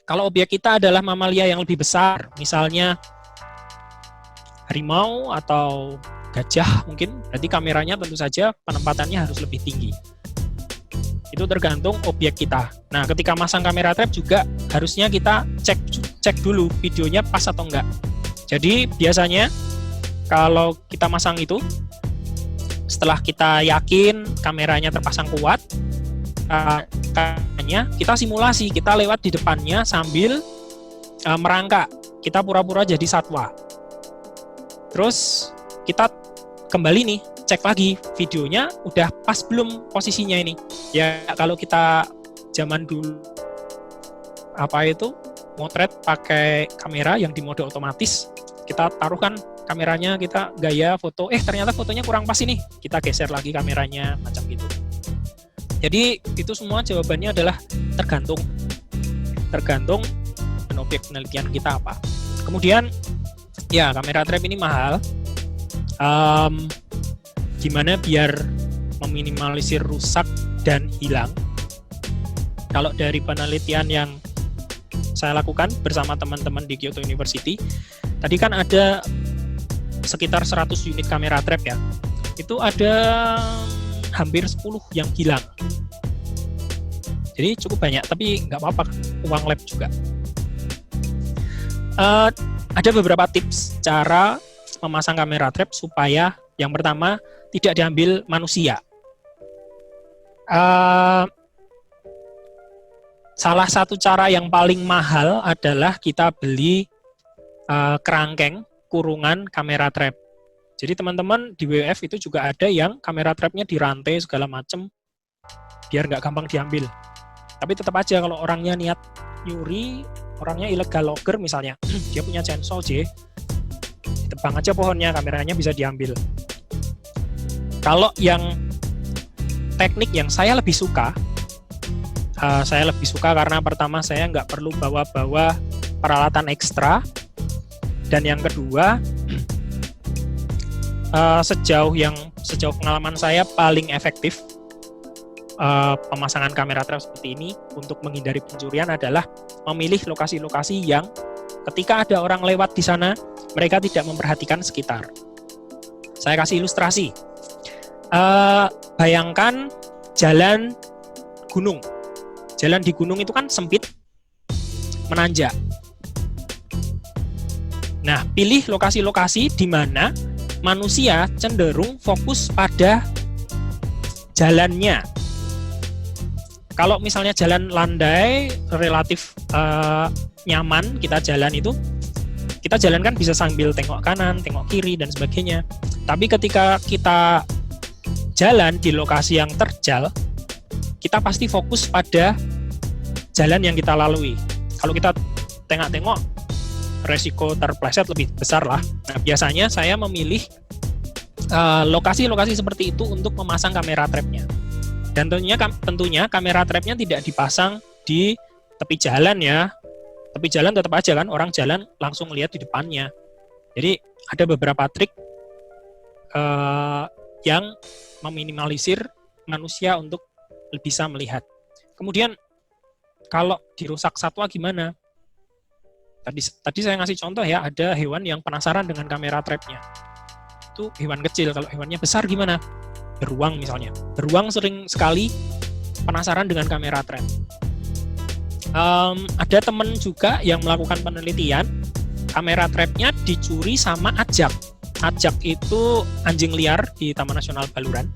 Speaker 3: Kalau objek kita adalah mamalia yang lebih besar, misalnya harimau atau gajah mungkin, berarti kameranya tentu saja penempatannya harus lebih tinggi. Itu tergantung objek kita. Nah, ketika masang kamera trap juga harusnya kita cek dulu videonya pas atau enggak. Jadi biasanya kalau kita masang itu, setelah kita yakin kameranya terpasang kuat, kita simulasi, kita lewat di depannya sambil merangkak. Kita pura-pura jadi satwa. Terus kita kembali nih, cek lagi videonya udah pas belum posisinya ini. Ya kalau kita zaman dulu motret pakai kamera yang di mode otomatis, kita taruhkan kameranya, kita gaya foto, ternyata fotonya kurang pas ini, kita geser lagi kameranya, macam gitu. Jadi itu semua jawabannya adalah tergantung objek penelitian kita apa. Kemudian ya kamera trap ini mahal. Gimana biar meminimalisir rusak dan hilang? Kalau dari penelitian yang saya lakukan bersama teman-teman di Kyoto University, tadi kan ada sekitar 100 unit kamera trap ya. Itu ada hampir 10 yang hilang. Jadi cukup banyak, tapi nggak apa-apa, uang lab juga. Ada beberapa tips cara memasang kamera trap supaya yang pertama tidak diambil manusia. Salah satu cara yang paling mahal adalah kita beli kerangkeng kurungan kamera trap. Jadi teman-teman di WWF itu juga ada yang kamera trapnya dirantai segala macam biar nggak gampang diambil. Tapi tetap aja kalau orangnya niat nyuri, orangnya illegal logger misalnya, dia punya chainsaw ditebang aja pohonnya, kameranya bisa diambil. Kalau yang teknik yang saya lebih suka karena pertama saya nggak perlu bawa-bawa peralatan ekstra, dan yang kedua sejauh pengalaman saya paling efektif pemasangan kamera trap seperti ini untuk menghindari pencurian adalah memilih lokasi-lokasi yang ketika ada orang lewat di sana, mereka tidak memperhatikan sekitar. Saya kasih ilustrasi. Bayangkan jalan gunung. Jalan di gunung itu kan sempit, menanjak. Nah, pilih lokasi-lokasi di mana manusia cenderung fokus pada jalannya. Kalau misalnya jalan landai, relatif nyaman kita jalan itu, kita jalan kan bisa sambil tengok kanan, tengok kiri, dan sebagainya. Tapi ketika kita jalan di lokasi yang terjal, kita pasti fokus pada jalan yang kita lalui. Kalau kita tengok-tengok, resiko terpleset lebih besar lah. Nah, biasanya saya memilih lokasi-lokasi seperti itu untuk memasang kamera trapnya. Dan tentunya kamera trapnya tidak dipasang di tepi jalan ya. Tepi jalan tetap aja kan, orang jalan langsung lihat di depannya. Jadi ada beberapa trik yang meminimalisir manusia untuk bisa melihat. Kemudian kalau dirusak satwa gimana? Tadi saya ngasih contoh ya, ada hewan yang penasaran dengan kamera trapnya. Itu hewan kecil, kalau hewannya besar gimana? Beruang misalnya. Beruang sering sekali penasaran dengan kamera trap. Ada teman juga yang melakukan penelitian, kamera trapnya dicuri sama ajak. Ajak itu anjing liar di Taman Nasional Baluran.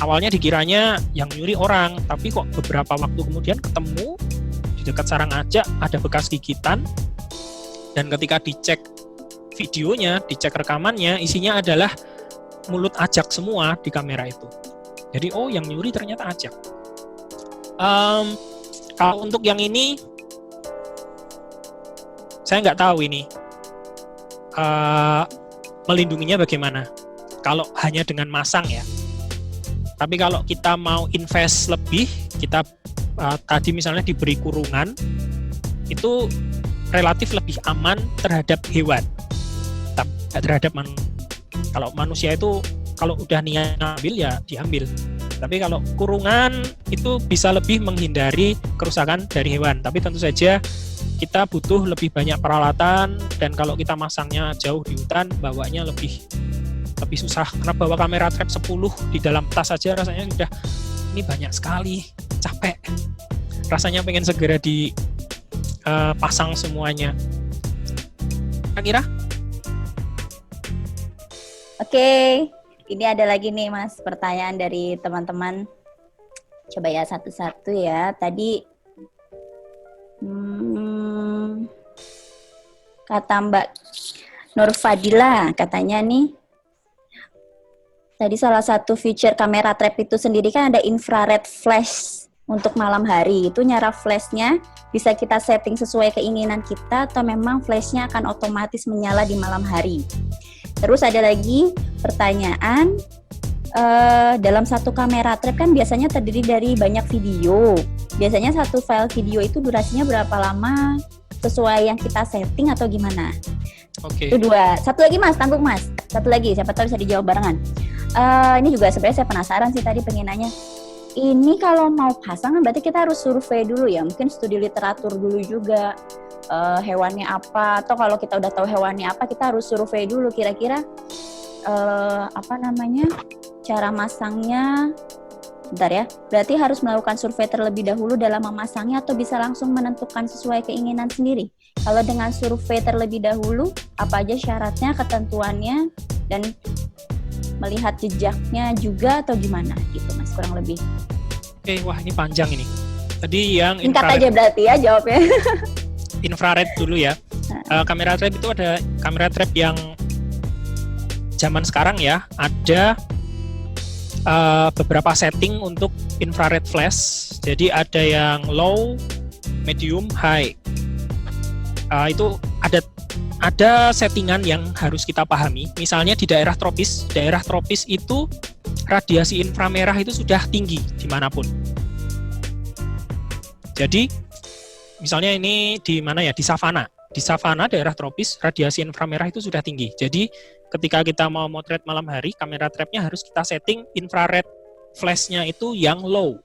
Speaker 3: Awalnya dikiranya yang nyuri orang, tapi kok beberapa waktu kemudian ketemu di dekat sarang ajak ada bekas gigitan. Dan ketika dicek videonya, dicek rekamannya, isinya adalah mulut ajak semua di kamera itu. Jadi, oh yang nyuri ternyata ajak. Kalau untuk yang ini, saya nggak tahu ini melindunginya bagaimana. Kalau hanya dengan masang ya. Tapi kalau kita mau invest lebih, kita tadi misalnya diberi kurungan, itu relatif lebih aman terhadap hewan, terhadap manusia. Kalau manusia itu kalau udah niat ngambil ya diambil. Tapi kalau kurungan itu bisa lebih menghindari kerusakan dari hewan. Tapi tentu saja kita butuh lebih banyak peralatan, dan kalau kita masangnya jauh di hutan, bawanya lebih susah. Karena bawa kamera trap 10 di dalam tas saja rasanya sudah ini banyak sekali, capek. Rasanya pengen segera pasang semuanya. Kira-kira?
Speaker 1: Oke, ini ada lagi nih Mas pertanyaan dari teman-teman. Coba ya satu-satu ya. Tadi kata Mbak Nur Fadila katanya nih, tadi salah satu feature kamera trap itu sendiri kan ada infrared flash untuk malam hari. Itu nyala flashnya bisa kita setting sesuai keinginan kita, atau memang flashnya akan otomatis menyala di malam hari. Terus ada lagi pertanyaan, dalam satu kamera trap kan biasanya terdiri dari banyak video. Biasanya satu file video itu durasinya berapa lama, sesuai yang kita setting atau gimana?
Speaker 3: Oke.
Speaker 1: Itu dua. Satu lagi Mas, tanggung Mas. Satu lagi, siapa tahu bisa dijawab barengan. Ini juga sebenarnya saya penasaran sih tadi pengen nanya. Ini kalau mau pasang kan berarti kita harus survei dulu ya, mungkin studi literatur dulu juga, hewannya apa, atau kalau kita udah tahu hewannya apa, kita harus survei dulu kira-kira cara masangnya. Bentar ya, berarti harus melakukan survei terlebih dahulu dalam memasangnya, atau bisa langsung menentukan sesuai keinginan sendiri? Kalau dengan survei terlebih dahulu, apa aja syaratnya, ketentuannya, dan melihat jejaknya juga atau gimana gitu Mas, kurang lebih.
Speaker 3: Oke, wah ini panjang ini. Tadi yang
Speaker 1: singkat
Speaker 3: infrared.
Speaker 1: aja berarti ya jawabnya.
Speaker 3: Infrared dulu ya. Kamera trap itu ada kamera trap yang zaman sekarang ya, ada beberapa setting untuk infrared flash. Jadi ada yang low, medium, high. Itu ada settingan yang harus kita pahami. Misalnya di daerah tropis itu radiasi inframerah itu sudah tinggi dimanapun. Jadi misalnya ini di mana ya, di savana. Di savana daerah tropis radiasi inframerah itu sudah tinggi. Jadi ketika kita mau motret malam hari, kamera trapnya harus kita setting infrared flashnya itu yang low.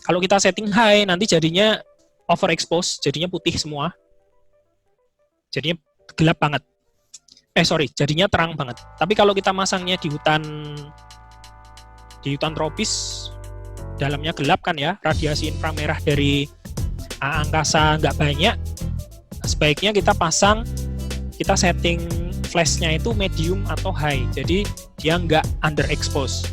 Speaker 3: Kalau kita setting high nanti jadinya overexpose, jadinya putih semua. Jadinya gelap banget. Jadinya terang banget. Tapi kalau kita masangnya di hutan tropis, dalamnya gelap kan ya, radiasi inframerah dari angkasa nggak banyak, sebaiknya kita setting flashnya itu medium atau high, jadi dia nggak underexpose.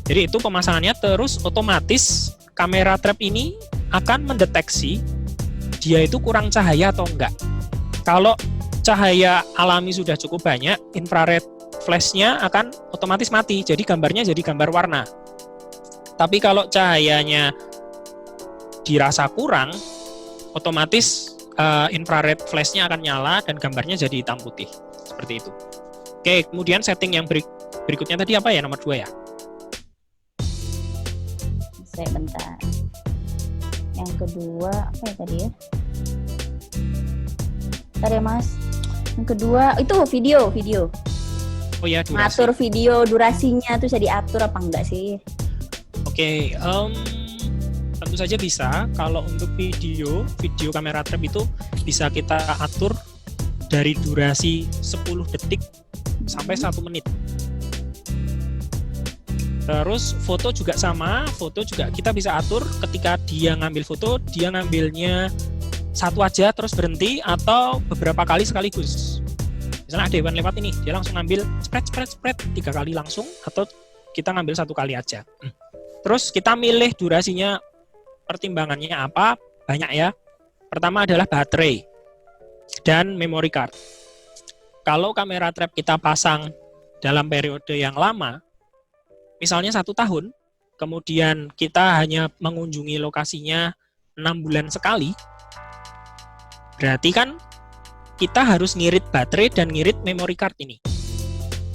Speaker 3: Jadi itu pemasangannya, terus otomatis kamera trap ini akan mendeteksi dia itu kurang cahaya atau enggak. Kalau cahaya alami sudah cukup banyak, infrared flashnya akan otomatis mati, jadi gambarnya jadi gambar warna. Tapi kalau cahayanya dirasa kurang, otomatis infrared flashnya akan nyala dan gambarnya jadi hitam putih. Seperti itu. Oke, kemudian setting yang berikutnya tadi apa ya, nomor 2 ya?
Speaker 1: Bentar. Yang kedua apa ya tadi ya? Bentar ya Mas. Yang kedua itu video.
Speaker 3: Oh ya, durasi.
Speaker 1: Ngatur video durasinya tuh bisa diatur apa enggak sih?
Speaker 3: Oke, tentu saja bisa. Kalau untuk video kamera trap itu bisa kita atur dari durasi 10 detik sampai 1 menit. Terus foto juga sama, foto juga kita bisa atur ketika dia ngambil foto, dia ngambilnya satu aja terus berhenti atau beberapa kali sekaligus. Misalnya ada hewan lewat ini, dia langsung ngambil spread 3 kali langsung atau kita ngambil 1 kali aja. Terus kita milih durasinya, pertimbangannya apa? Banyak ya. Pertama adalah baterai dan memory card. Kalau kamera trap kita pasang dalam periode yang lama, misalnya 1 tahun, kemudian kita hanya mengunjungi lokasinya 6 bulan sekali, berarti kan kita harus ngirit baterai dan ngirit memory card ini.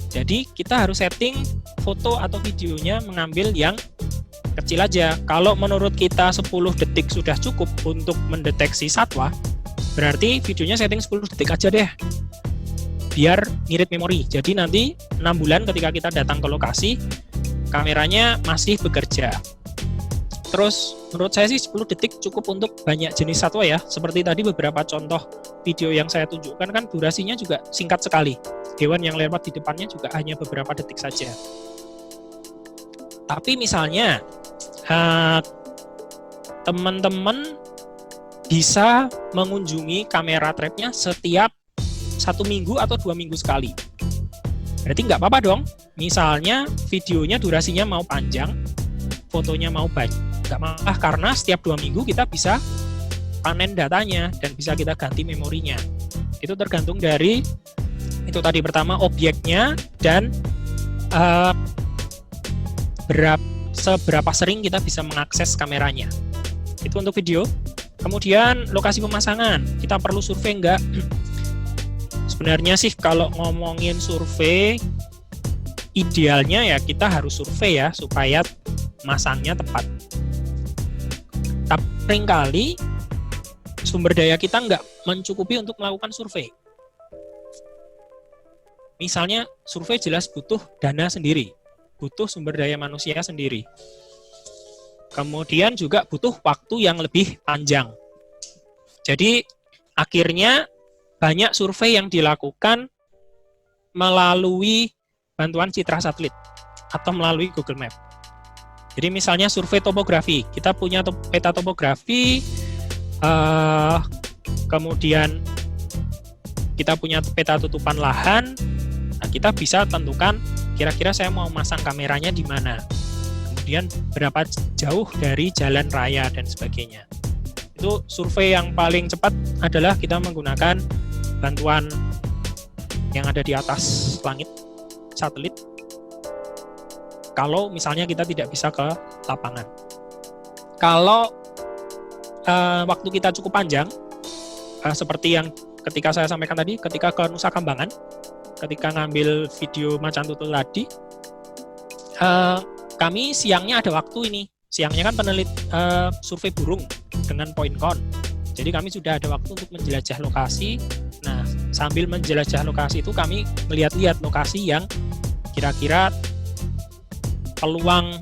Speaker 3: Jadi kita harus setting foto atau videonya mengambil yang kecil aja. Kalau menurut kita 10 detik sudah cukup untuk mendeteksi satwa, berarti videonya setting 10 detik aja deh, biar ngirit memori. Jadi nanti 6 bulan ketika kita datang ke lokasi, kameranya masih bekerja. Terus menurut saya sih 10 detik cukup untuk banyak jenis satwa ya. Seperti tadi beberapa contoh video yang saya tunjukkan kan durasinya juga singkat sekali. Hewan yang lewat di depannya juga hanya beberapa detik saja. Tapi misalnya teman-teman bisa mengunjungi kamera trapnya setiap 1 minggu atau 2 minggu sekali. Berarti nggak apa-apa dong. Misalnya videonya durasinya mau panjang, fotonya mau banyak, nggak masalah karena setiap 2 minggu kita bisa panen datanya dan bisa kita ganti memorinya. Itu tergantung dari itu tadi, pertama objeknya dan seberapa sering kita bisa mengakses kameranya. Itu untuk video. Kemudian lokasi pemasangan, kita perlu survei nggak? Sebenarnya sih kalau ngomongin survei, idealnya ya kita harus survei ya supaya masangnya tepat. Tapi seringkali sumber daya kita nggak mencukupi untuk melakukan survei. Misalnya survei jelas butuh dana sendiri, butuh sumber daya manusia sendiri. Kemudian juga butuh waktu yang lebih panjang. Jadi akhirnya banyak survei yang dilakukan melalui bantuan citra satelit atau melalui Google Map. Jadi misalnya survei topografi, kita punya peta topografi, kemudian kita punya peta tutupan lahan, nah kita bisa tentukan kira-kira saya mau masang kameranya di mana, kemudian berapa jauh dari jalan raya dan sebagainya. Itu survei yang paling cepat adalah kita menggunakan bantuan yang ada di atas langit, satelit, kalau misalnya kita tidak bisa ke lapangan. Kalau waktu kita cukup panjang, seperti yang ketika saya sampaikan tadi, ketika ke Nusa Kambangan, ketika ngambil video macan tutul tadi, kami siangnya ada waktu ini. Siangnya kan survei burung dengan point count. Jadi kami sudah ada waktu untuk menjelajah lokasi. Nah, sambil menjelajah lokasi itu kami melihat-lihat lokasi yang kira-kira peluang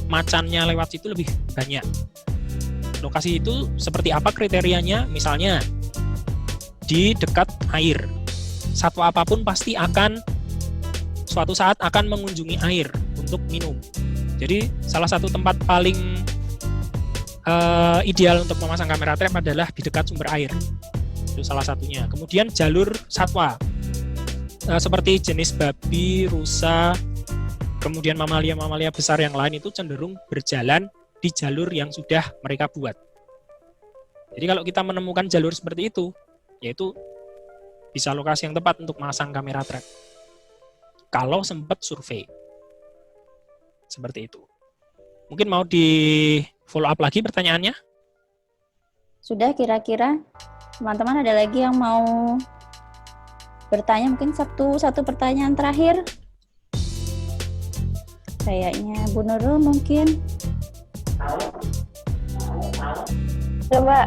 Speaker 3: macannya lewat situ lebih banyak. Lokasi itu seperti apa kriterianya? Misalnya di dekat air. Satwa apapun pasti akan suatu saat akan mengunjungi air untuk minum. Jadi salah satu tempat paling ideal untuk memasang kamera trap adalah di dekat sumber air. Itu salah satunya. Kemudian jalur satwa, seperti jenis babi, rusa, kemudian mamalia-mamalia besar yang lain itu cenderung berjalan di jalur yang sudah mereka buat. Jadi kalau kita menemukan jalur seperti itu, yaitu bisa lokasi yang tepat untuk memasang kamera trap. Kalau sempat survei. Seperti itu. Mungkin mau di follow up lagi pertanyaannya?
Speaker 1: Sudah, kira-kira teman-teman ada lagi yang mau bertanya? Mungkin satu pertanyaan terakhir. Kayaknya Bu Nurul mungkin.
Speaker 2: Mbak.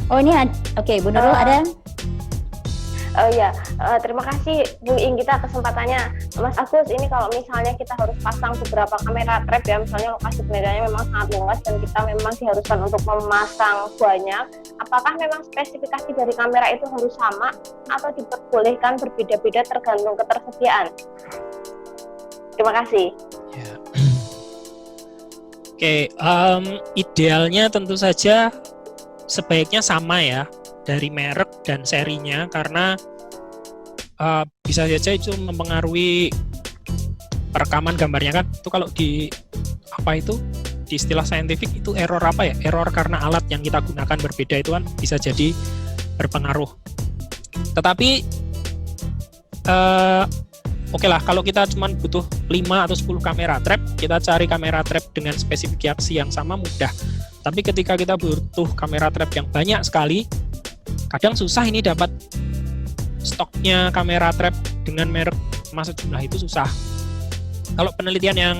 Speaker 1: Oh ini oke, Bu Nurul ada?
Speaker 2: Oh iya, terima kasih Bu Inggita kesempatannya. Mas Agus, ini kalau misalnya kita harus pasang beberapa kamera trap ya, misalnya lokasi penelitiannya memang sangat luas dan kita memang diharuskan untuk memasang banyak, apakah memang spesifikasi dari kamera itu harus sama atau diperbolehkan berbeda-beda tergantung ketersediaan? Terima kasih.
Speaker 3: Ya. Oke, idealnya tentu saja sebaiknya sama ya dari merek dan serinya, karena bisa saja itu mempengaruhi perekaman gambarnya kan. Itu kalau di di istilah saintifik itu error apa ya? Error karena alat yang kita gunakan berbeda itu kan bisa jadi berpengaruh. Tetapi oke lah, kalau kita cuma butuh 5 atau 10 kamera trap, kita cari kamera trap dengan spesifikasi yang sama mudah. Tapi ketika kita butuh kamera trap yang banyak sekali, kadang susah ini dapat stoknya kamera trap dengan merek sama sejumlah itu susah. Kalau penelitian yang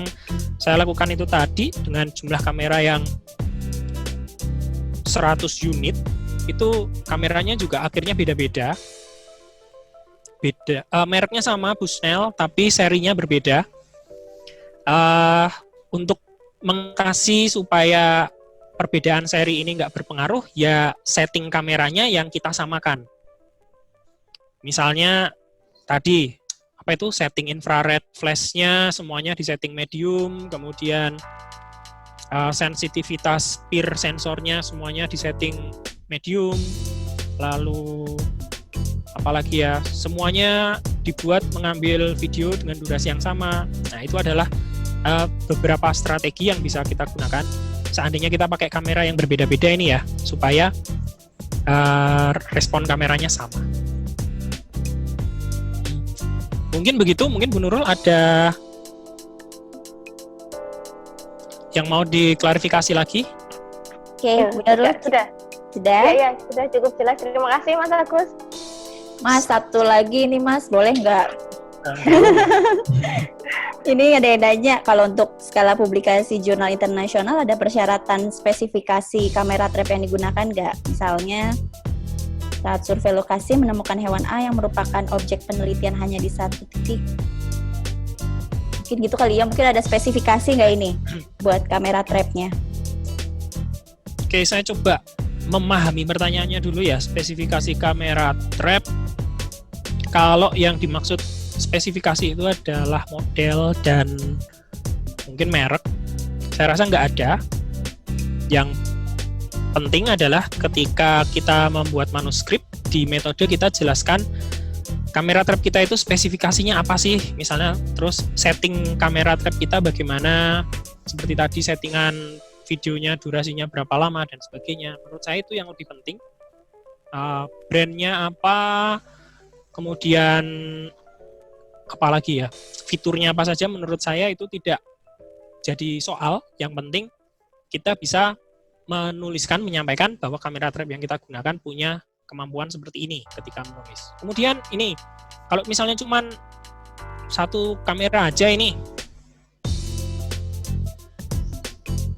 Speaker 3: saya lakukan itu tadi dengan jumlah kamera yang 100 unit, itu kameranya juga akhirnya beda-beda. Mereknya sama Bushnell, tapi serinya berbeda. Untuk mengkasih supaya perbedaan seri ini nggak berpengaruh, ya setting kameranya yang kita samakan. Misalnya tadi, setting infrared flash-nya semuanya di setting medium, kemudian sensitivitas peer sensornya semuanya di setting medium, lalu apalagi ya, semuanya dibuat mengambil video dengan durasi yang sama. Nah, itu adalah beberapa strategi yang bisa kita gunakan seandainya kita pakai kamera yang berbeda-beda ini ya, supaya respon kameranya sama. Mungkin begitu, mungkin Bu Nurul ada yang mau diklarifikasi lagi?
Speaker 1: Oke, Bu Nurul. Sudah?
Speaker 2: Ya, sudah cukup jelas. Terima kasih Mas Agus.
Speaker 1: Mas, satu lagi nih Mas, boleh nggak? Ini ada yang nanya, kalau untuk skala publikasi jurnal internasional ada persyaratan spesifikasi kamera trap yang digunakan nggak? Misalnya, saat survei lokasi menemukan hewan A yang merupakan objek penelitian hanya di satu titik. Mungkin gitu kali ya, mungkin ada spesifikasi nggak ini buat kamera trapnya?
Speaker 3: Oke, saya coba memahami pertanyaannya dulu ya, spesifikasi kamera trap. Kalau yang dimaksud spesifikasi itu adalah model dan mungkin merek, saya rasa nggak ada. Yang penting adalah ketika kita membuat manuskrip, di metode kita jelaskan kamera trap kita itu spesifikasinya apa sih, misalnya, terus setting kamera trap kita bagaimana, seperti tadi settingan videonya durasinya berapa lama dan sebagainya. Menurut saya itu yang lebih penting. Brandnya apa, kemudian apalagi ya, fiturnya apa saja, menurut saya itu tidak jadi soal. Yang penting kita bisa menuliskan, menyampaikan bahwa kamera trap yang kita gunakan punya kemampuan seperti ini ketika menulis. Kemudian ini, kalau misalnya cuma satu kamera aja ini,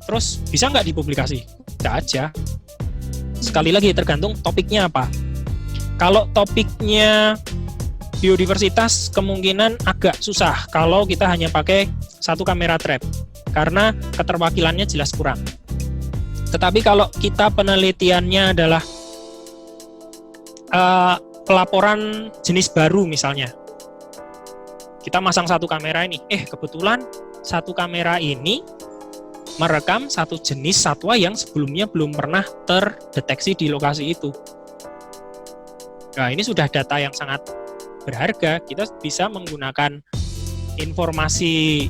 Speaker 3: terus bisa nggak dipublikasi? Nggak aja. Sekali lagi tergantung topiknya apa. Kalau topiknya biodiversitas, kemungkinan agak susah kalau kita hanya pakai satu kamera trap, karena keterwakilannya jelas kurang. Tetapi kalau kita penelitiannya adalah pelaporan jenis baru misalnya, kita masang satu kamera ini, kebetulan satu kamera ini merekam satu jenis satwa yang sebelumnya belum pernah terdeteksi di lokasi itu. Nah, ini sudah data yang sangat berharga. Kita bisa menggunakan informasi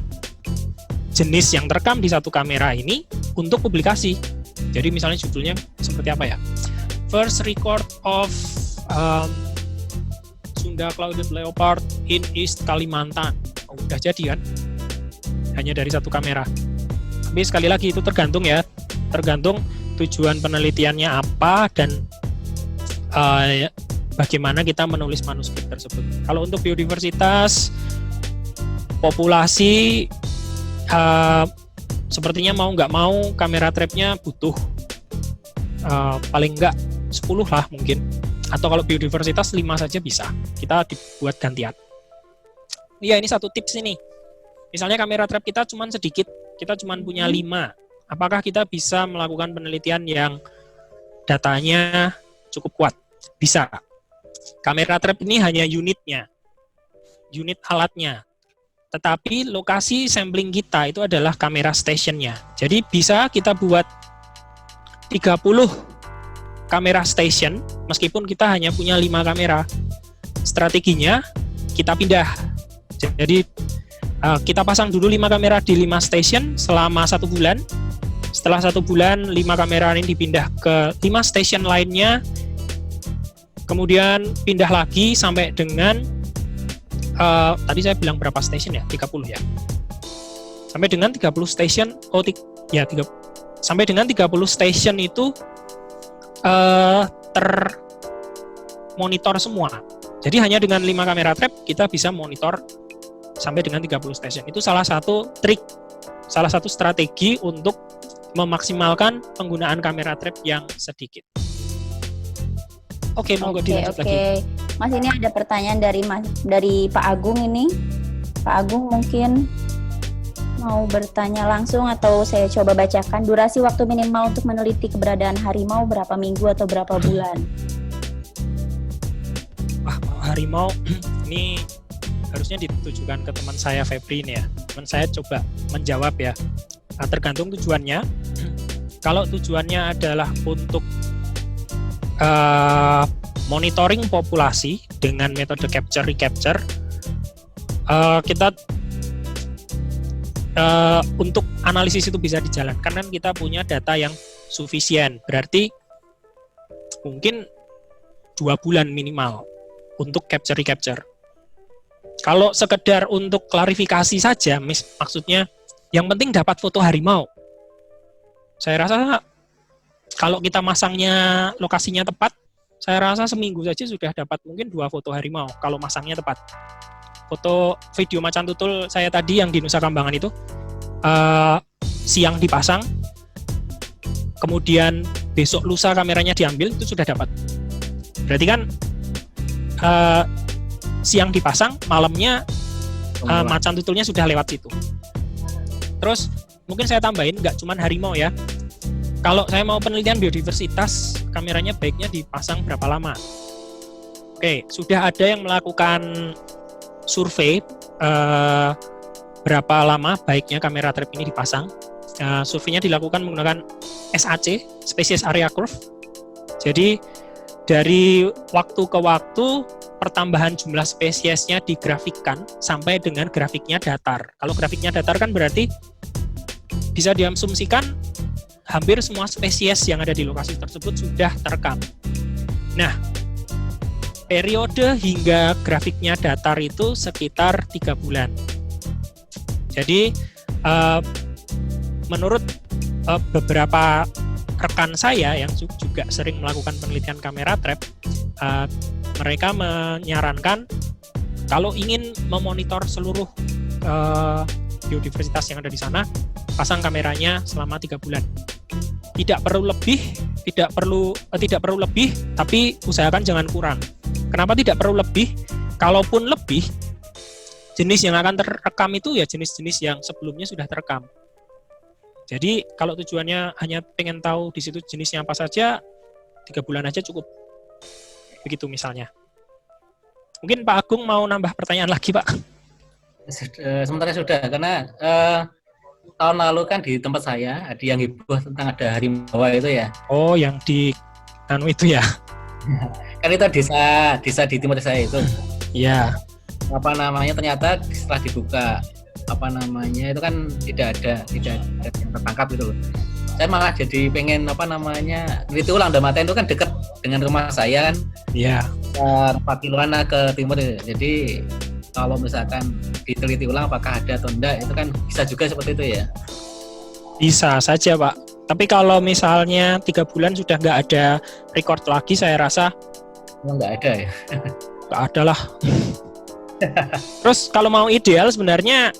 Speaker 3: jenis yang terekam di satu kamera ini untuk publikasi. Jadi misalnya judulnya seperti apa ya? First record of Sunda clouded leopard in East Kalimantan. Udah jadi kan? Hanya dari satu kamera. Tapi sekali lagi itu tergantung ya. Tergantung tujuan penelitiannya apa dan bagaimana kita menulis manuskrip tersebut. Kalau untuk biodiversitas, populasi, sepertinya mau nggak mau kamera trapnya butuh. paling enggak 10 lah mungkin. Atau kalau biodiversitas 5 saja bisa. Kita dibuat gantian. Iya, ini satu tips ini. Misalnya kamera trap kita cuma sedikit, kita cuma punya 5. Apakah kita bisa melakukan penelitian yang datanya cukup kuat? Bisa. Kamera trap ini hanya unitnya, unit alatnya. Tetapi lokasi sampling kita itu adalah kamera stationnya. Jadi bisa kita buat 30 kamera station, meskipun kita hanya punya 5 kamera. Strateginya, kita pindah. Jadi, kita pasang dulu 5 kamera di 5 station selama 1 bulan. Setelah 1 bulan, 5 kamera ini dipindah ke 5 station lainnya. Kemudian pindah lagi sampai dengan, tadi saya bilang berapa station ya? 30 ya. Sampai dengan 30 station, sampai dengan 30 station itu termonitor semua. Jadi hanya dengan 5 kamera trap kita bisa monitor sampai dengan 30 station. Itu salah satu trik, salah satu strategi untuk memaksimalkan penggunaan kamera trap yang sedikit. Oke, monggo dilanjut lagi.
Speaker 1: Mas, ini ada pertanyaan dari Pak Agung ini. Pak Agung mungkin mau bertanya langsung atau saya coba bacakan. Durasi waktu minimal untuk meneliti keberadaan harimau berapa minggu atau berapa bulan?
Speaker 3: Wah, harimau ini harusnya ditujukan ke teman saya Febri ini ya. Teman saya coba menjawab ya. Nah, tergantung tujuannya. Kalau tujuannya adalah untuk monitoring populasi dengan metode capture recapture, kita untuk analisis itu bisa dijalankan kan kita punya data yang sufisien. Berarti mungkin 2 bulan minimal untuk capture recapture. Kalau sekedar untuk klarifikasi saja, maksudnya yang penting dapat foto harimau. Saya rasa kalau kita masangnya lokasinya tepat, saya rasa seminggu saja sudah dapat mungkin 2 foto harimau kalau masangnya tepat. Foto video macan tutul saya tadi yang di Nusa Kambangan itu siang dipasang, kemudian besok lusa kameranya diambil, itu sudah dapat. Berarti kan siang dipasang, malamnya macan tutulnya sudah lewat situ. Terus mungkin saya tambahin, nggak cuma harimau ya. Kalau saya mau penelitian biodiversitas, kameranya baiknya dipasang berapa lama? Oke, sudah ada yang melakukan survei berapa lama baiknya kamera trap ini dipasang. Surveinya dilakukan menggunakan SAC, Species Area Curve. Jadi dari waktu ke waktu pertambahan jumlah spesiesnya digrafikkan sampai dengan grafiknya datar. Kalau grafiknya datar kan berarti bisa diasumsikan hampir semua spesies yang ada di lokasi tersebut sudah terekam. Nah, periode hingga grafiknya datar itu sekitar 3 bulan. Jadi, menurut beberapa rekan saya yang juga sering melakukan penelitian kamera trap, mereka menyarankan kalau ingin memonitor seluruh biodiversitas yang ada di sana, pasang kameranya selama 3 bulan. Tidak perlu lebih, tapi usahakan jangan kurang. Kenapa tidak perlu lebih? Kalaupun lebih, jenis yang akan terekam itu ya jenis-jenis yang sebelumnya sudah terekam. Jadi kalau tujuannya hanya pengen tahu di situ jenisnya apa saja, 3 bulan aja cukup. Begitu misalnya. Mungkin Pak Agung mau nambah pertanyaan lagi, Pak?
Speaker 4: Sementara sudah, karena tahun lalu kan di tempat saya ada yang heboh tentang ada harimau itu ya.
Speaker 3: Oh, yang di itu ya?
Speaker 4: Kan itu desa di timur saya itu.
Speaker 3: Iya.
Speaker 4: Ternyata setelah dibuka itu kan tidak ada yang tertangkap gitu loh. Saya malah jadi pengen neliti ulang. Damaten itu kan dekat dengan rumah saya kan.
Speaker 3: Iya.
Speaker 4: 4 kiloan ke timur. Jadi kalau misalkan diteliti ulang apakah ada atau enggak, itu kan bisa juga seperti itu ya.
Speaker 3: Bisa saja, Pak. Tapi kalau misalnya 3 bulan sudah nggak ada record lagi, saya rasa
Speaker 4: nggak ada ya.
Speaker 3: Nggak ada lah. Terus kalau mau ideal sebenarnya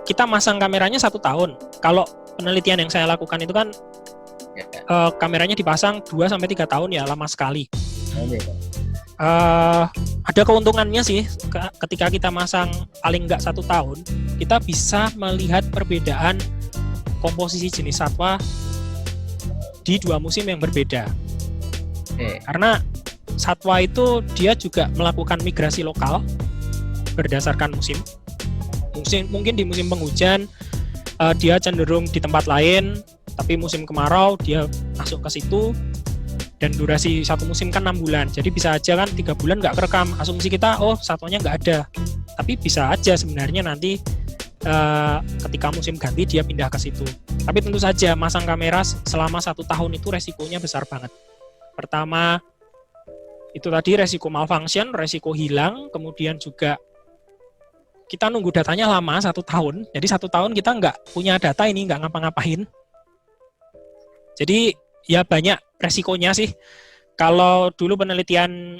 Speaker 3: kita masang kameranya 1 tahun. Kalau penelitian yang saya lakukan itu kan kameranya dipasang 2-3 tahun ya, lama sekali.
Speaker 4: Oke.
Speaker 3: Ada keuntungannya sih ketika kita masang paling nggak 1 tahun, kita bisa melihat perbedaan komposisi jenis satwa di 2 musim yang berbeda.
Speaker 4: Oke.
Speaker 3: Karena satwa itu dia juga melakukan migrasi lokal berdasarkan musim. Mungkin di musim penghujan dia cenderung di tempat lain, tapi musim kemarau dia masuk ke situ. Dan durasi 1 musim kan 6 bulan, jadi bisa aja kan 3 bulan nggak kerekam. Asumsi kita, satwanya nggak ada. Tapi bisa aja sebenarnya nanti ketika musim ganti dia pindah ke situ. Tapi tentu saja masang kamera selama 1 tahun itu resikonya besar banget. Pertama, itu tadi resiko malfunction, resiko hilang, kemudian juga kita nunggu datanya lama 1 tahun. Jadi 1 tahun kita nggak punya data ini, nggak ngapa-ngapain. Jadi ya banyak resikonya sih. Kalau dulu penelitian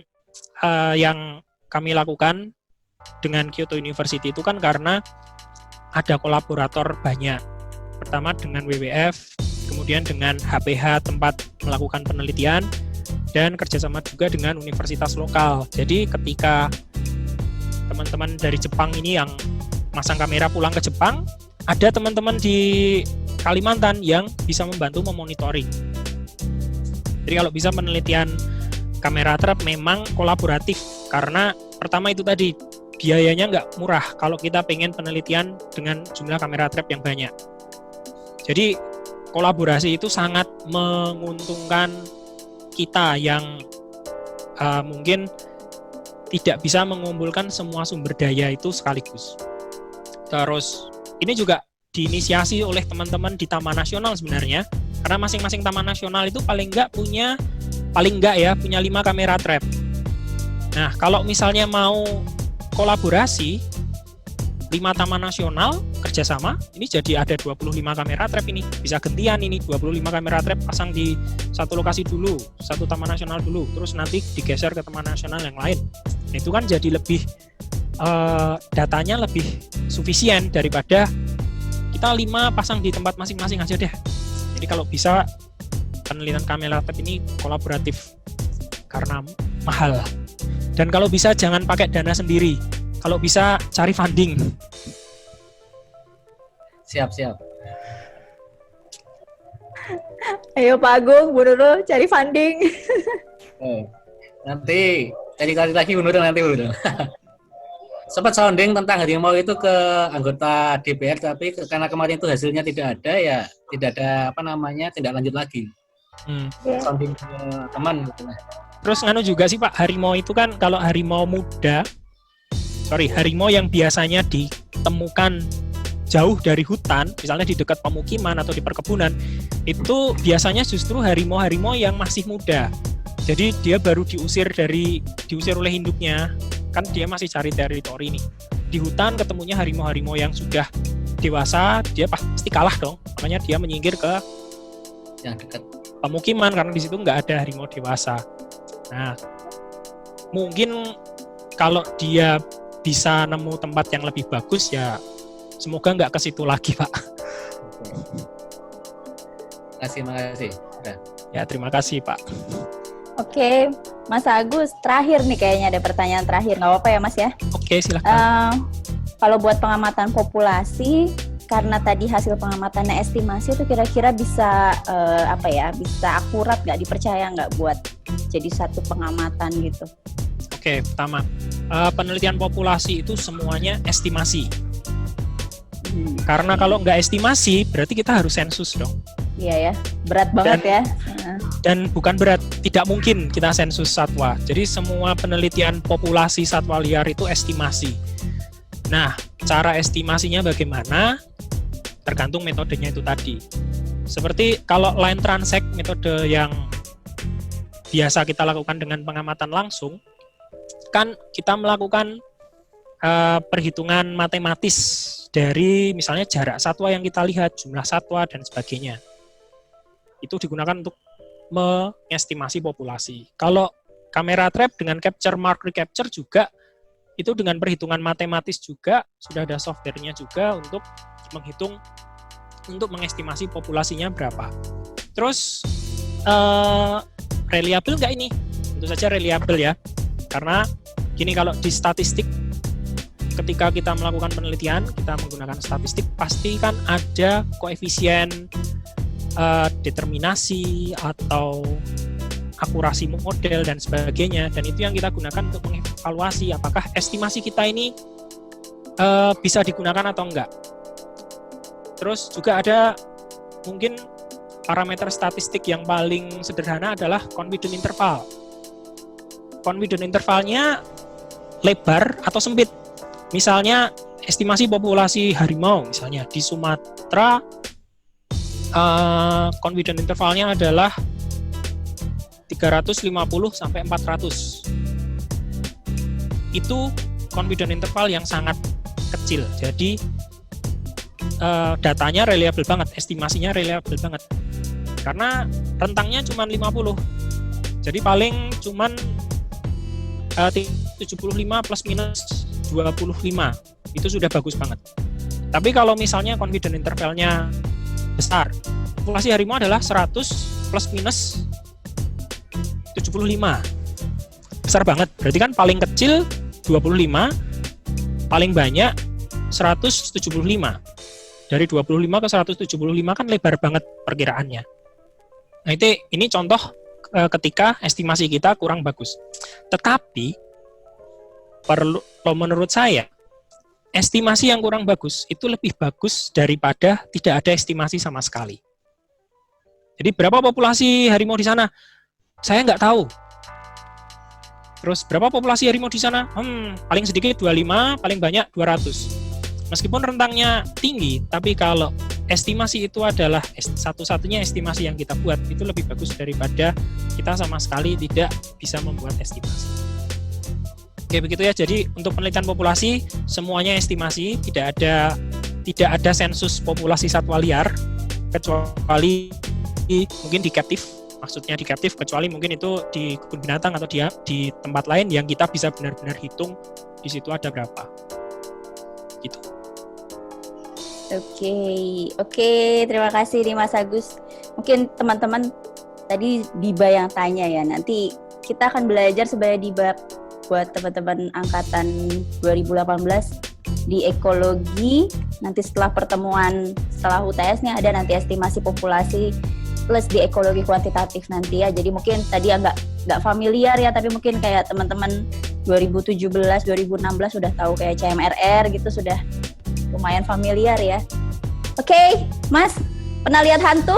Speaker 3: yang kami lakukan dengan Kyoto University itu kan karena ada kolaborator banyak. Pertama dengan WWF, kemudian dengan HPH tempat melakukan penelitian, dan kerjasama juga dengan universitas lokal. Jadi ketika teman-teman dari Jepang ini yang masang kamera pulang ke Jepang, ada teman-teman di Kalimantan yang bisa membantu memonitoring. Jadi kalau bisa penelitian kamera trap memang kolaboratif, karena pertama itu tadi biayanya nggak murah kalau kita pengen penelitian dengan jumlah kamera trap yang banyak. Jadi kolaborasi itu sangat menguntungkan kita yang mungkin tidak bisa mengumpulkan semua sumber daya itu sekaligus. Terus ini juga diinisiasi oleh teman-teman di Taman Nasional sebenarnya, karena masing-masing Taman Nasional itu paling nggak punya 5 kamera trap. Nah, kalau misalnya mau kolaborasi 5 Taman Nasional kerjasama, ini jadi ada 25 kamera trap ini. Bisa gantian ini 25 kamera trap pasang di satu lokasi dulu, satu Taman Nasional dulu, terus nanti digeser ke Taman Nasional yang lain. Nah, itu kan jadi lebih datanya lebih sufisien daripada kita 5 pasang di tempat masing-masing aja deh. Jadi kalau bisa penelitian kamera trap ini kolaboratif karena mahal. Dan kalau bisa jangan pakai dana sendiri. Kalau bisa cari funding.
Speaker 4: Siap.
Speaker 1: Ayo Pak Agung, Bu Nurul cari funding.
Speaker 4: Nanti cari lagi Bu Nurul nanti Bu Nurul. Sempat sounding tentang harimau itu ke anggota DPR, tapi karena kemarin itu hasilnya tidak ada, ya tidak ada tindak lanjut lagi. Sounding ke teman gitu.
Speaker 3: Terus juga sih Pak, harimau itu kan kalau harimau yang biasanya ditemukan jauh dari hutan, misalnya di dekat pemukiman atau di perkebunan, itu biasanya justru harimau-harimau yang masih muda. Jadi dia baru diusir oleh induknya, kan dia masih cari teritori nih. Di hutan ketemunya harimau-harimau yang sudah dewasa, dia pasti kalah dong. Makanya dia menyingkir ke
Speaker 4: yang dekat
Speaker 3: pemukiman karena di situ nggak ada harimau dewasa. Nah, mungkin kalau dia bisa nemu tempat yang lebih bagus, ya semoga nggak ke situ lagi, Pak.
Speaker 4: Makasih. Udah.
Speaker 3: Ya, terima kasih, Pak.
Speaker 1: Oke, Mas Agus, terakhir nih kayaknya ada pertanyaan terakhir, nggak apa-apa ya Mas ya?
Speaker 3: Oke, silakan.
Speaker 1: Kalau buat pengamatan populasi, karena tadi hasil pengamatannya estimasi itu kira-kira bisa bisa akurat nggak, dipercaya nggak buat jadi satu pengamatan gitu?
Speaker 3: Oke, pertama, penelitian populasi itu semuanya estimasi. Karena kalau nggak estimasi, berarti kita harus sensus dong.
Speaker 1: Iya ya, berat banget ya.
Speaker 3: Dan bukan berat, tidak mungkin kita sensus satwa. Jadi semua penelitian populasi satwa liar itu estimasi. Nah, cara estimasinya bagaimana? Tergantung metodenya itu tadi. Seperti kalau line transect, metode yang biasa kita lakukan dengan pengamatan langsung, kan kita melakukan perhitungan matematis dari misalnya jarak satwa yang kita lihat, jumlah satwa, dan sebagainya. Itu digunakan untuk mengestimasi populasi. Kalau kamera trap dengan capture mark recapture juga, itu dengan perhitungan matematis juga, sudah ada softwarenya juga untuk menghitung, untuk mengestimasi populasinya berapa. Terus reliable nggak ini? Tentu saja reliable ya. Karena gini, kalau di statistik, ketika kita melakukan penelitian, kita menggunakan statistik, pasti kan ada koefisien determinasi atau akurasi model dan sebagainya, dan itu yang kita gunakan untuk mengevaluasi apakah estimasi kita ini bisa digunakan atau enggak. Terus juga ada mungkin parameter statistik yang paling sederhana adalah confidence interval. Confidence intervalnya lebar atau sempit. Misalnya estimasi populasi harimau misalnya di Sumatera, confidence intervalnya adalah 350 sampai 400. Itu confidence interval yang sangat kecil. Jadi datanya reliable banget, estimasinya reliable banget. Karena rentangnya cuma 50. Jadi paling cuman 75 plus minus 25. Itu sudah bagus banget. Tapi kalau misalnya confidence intervalnya besar, populasi harimau adalah 100 plus minus 75. Besar banget. Berarti kan paling kecil 25, paling banyak 175. Dari 25 ke 175 kan lebar banget perkiraannya. Nah, ini contoh ketika estimasi kita kurang bagus. Tetapi menurut saya, estimasi yang kurang bagus itu lebih bagus daripada tidak ada estimasi sama sekali. Jadi berapa populasi harimau di sana? Saya nggak tahu. Terus berapa populasi harimau di sana? Paling sedikit 25, paling banyak 200. Meskipun rentangnya tinggi, tapi kalau estimasi itu adalah satu-satunya estimasi yang kita buat, itu lebih bagus daripada kita sama sekali tidak bisa membuat estimasi. Oke, begitu ya. Jadi untuk penelitian populasi semuanya estimasi, tidak ada sensus populasi satwa liar kecuali mungkin di captive. Maksudnya di captive, kecuali mungkin itu di kebun binatang atau di tempat lain yang kita bisa benar-benar hitung di situ ada berapa. Gitu.
Speaker 1: Oke, terima kasih nih Mas Agus. Mungkin teman-teman tadi Diba yang tanya ya, nanti kita akan belajar sebenarnya Diba buat teman-teman angkatan 2018 di ekologi. Nanti setelah pertemuan setelah UTS nih ada nanti estimasi populasi plus di ekologi kuantitatif nanti ya. Jadi mungkin tadi nggak familiar ya, tapi mungkin kayak teman-teman 2017, 2016 sudah tahu kayak CMRR gitu, sudah lumayan familiar ya. Oke, Mas, pernah lihat hantu?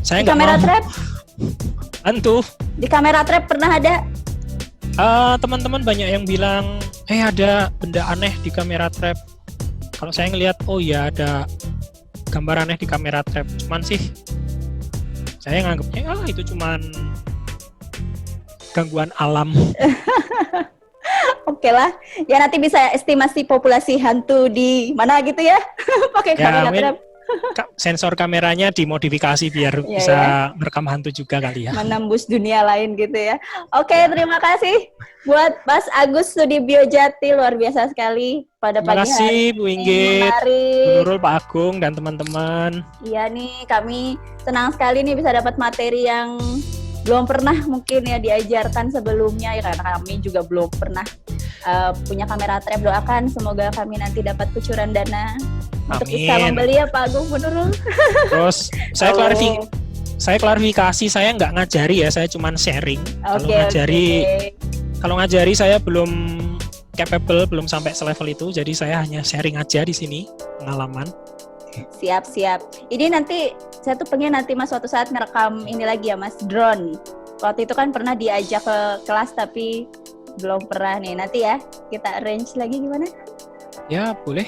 Speaker 3: Saya
Speaker 1: di kamera
Speaker 3: mau.
Speaker 1: trap?
Speaker 3: Hantu?
Speaker 1: Di kamera trap pernah ada?
Speaker 3: Teman-teman banyak yang bilang, ada benda aneh di kamera trap. Kalau saya ngelihat, oh ya ada gambar aneh di kamera trap. Cuman sih, saya nganggapnya itu cuman gangguan alam.
Speaker 1: Oke lah, ya nanti bisa estimasi populasi hantu di mana gitu ya, pakai kamera trap.
Speaker 3: Sensor kameranya dimodifikasi biar bisa merekam hantu juga kali ya.
Speaker 1: Menembus dunia lain gitu ya. Oke, terima kasih buat Mas Agus Sudibiojati, luar biasa sekali pada pagi hari.
Speaker 3: Terima kasih Bu Inggit, Bu Nurul, Pak Agung, dan teman-teman. Iya
Speaker 1: nih, kami senang sekali nih bisa dapat materi yang belum pernah mungkin ya diajarkan sebelumnya ya, karena kami juga belum pernah punya kamera trap. Doakan semoga kami nanti dapat kucuran dana untuk bisa membeli ya Pak Agung, Bu Nurul. Terus
Speaker 3: saya klarifikasi, saya nggak ngajari ya, saya cuma sharing. Kalau ngajari saya belum capable, belum sampai selevel itu, jadi saya hanya sharing aja di sini pengalaman.
Speaker 1: Siap. Ini nanti saya tuh pengen nanti Mas suatu saat ngerekam ini lagi ya Mas, drone. Waktu itu kan pernah diajak ke kelas tapi belum pernah nih. Nanti ya kita arrange lagi gimana?
Speaker 3: Ya boleh.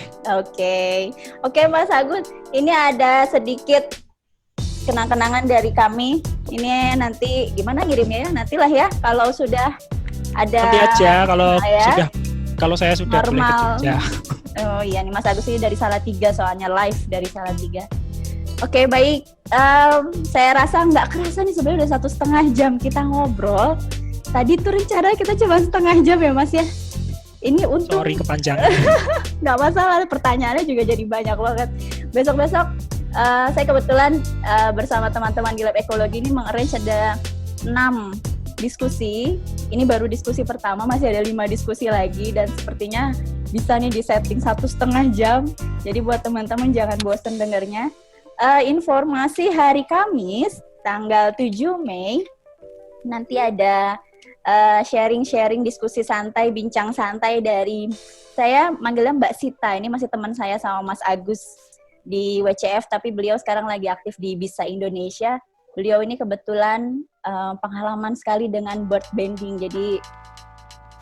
Speaker 1: Oke Mas Agus, ini ada sedikit kenang-kenangan dari kami. Ini nanti gimana ngirimnya ya? Nantilah ya kalau sudah ada.
Speaker 3: Nanti aja kalau saya sudah
Speaker 1: normal.
Speaker 3: Boleh ke Jogja.
Speaker 1: Oh iya nih Mas Agus ini dari Salatiga, soalnya live dari Salatiga. Oke, baik. Saya rasa nggak kerasa nih sebenarnya udah 1,5 jam kita ngobrol. Tadi tuh rencana kita cuma 1,5 jam ya Mas ya. Ini untung.
Speaker 3: Sorry kepanjangan.
Speaker 1: Nggak masalah, pertanyaannya juga jadi banyak banget. Besok-besok Saya kebetulan bersama teman-teman di Lab Ekologi ini mengarrange ada 6 diskusi. Ini baru diskusi pertama, masih ada 5 diskusi lagi dan sepertinya bisa nih di setting 1,5 jam. Jadi buat teman-teman jangan bosan dengarnya. Informasi hari Kamis tanggal 7 Mei nanti ada sharing-sharing diskusi santai, bincang santai dari saya manggilnya Mbak Sita. Ini masih teman saya sama Mas Agus di WCF, tapi beliau sekarang lagi aktif di Bisa Indonesia. Beliau ini kebetulan pengalaman sekali dengan bird banding, jadi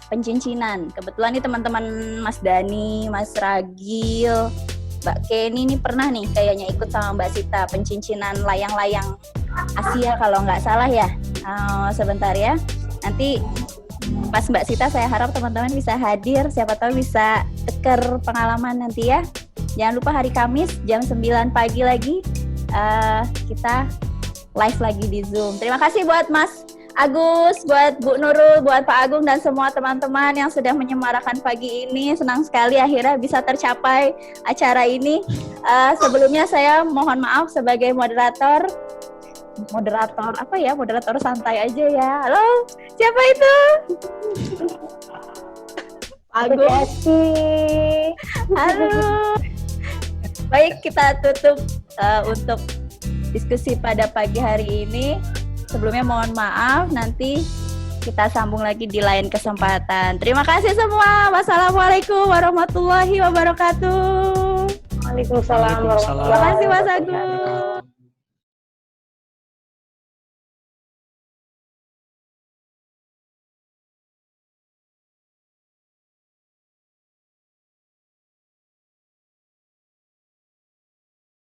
Speaker 1: pencincinan. Kebetulan nih teman-teman Mas Dani, Mas Ragil, Mbak Kenny ini pernah nih kayaknya ikut sama Mbak Sita pencincinan layang-layang Asia kalau nggak salah ya. Sebentar ya. Nanti pas Mbak Sita saya harap teman-teman bisa hadir, siapa tahu bisa teker pengalaman nanti ya. Jangan lupa hari Kamis jam 9 pagi lagi kita live lagi di Zoom. Terima kasih buat Mas Agus, buat Bu Nurul, buat Pak Agung dan semua teman-teman yang sudah menyemarakan pagi ini. Senang sekali akhirnya bisa tercapai acara ini. Sebelumnya saya mohon maaf sebagai moderator apa ya, moderator santai aja ya. Halo, siapa itu? Agung. Halo. Baik, kita tutup untuk diskusi pada pagi hari ini. Sebelumnya mohon maaf, nanti kita sambung lagi di lain kesempatan. Terima kasih semua. Wassalamualaikum warahmatullahi wabarakatuh.
Speaker 2: Waalaikumsalam warahmatullahi wabarakatuh.
Speaker 1: Terima kasih Mas Agung.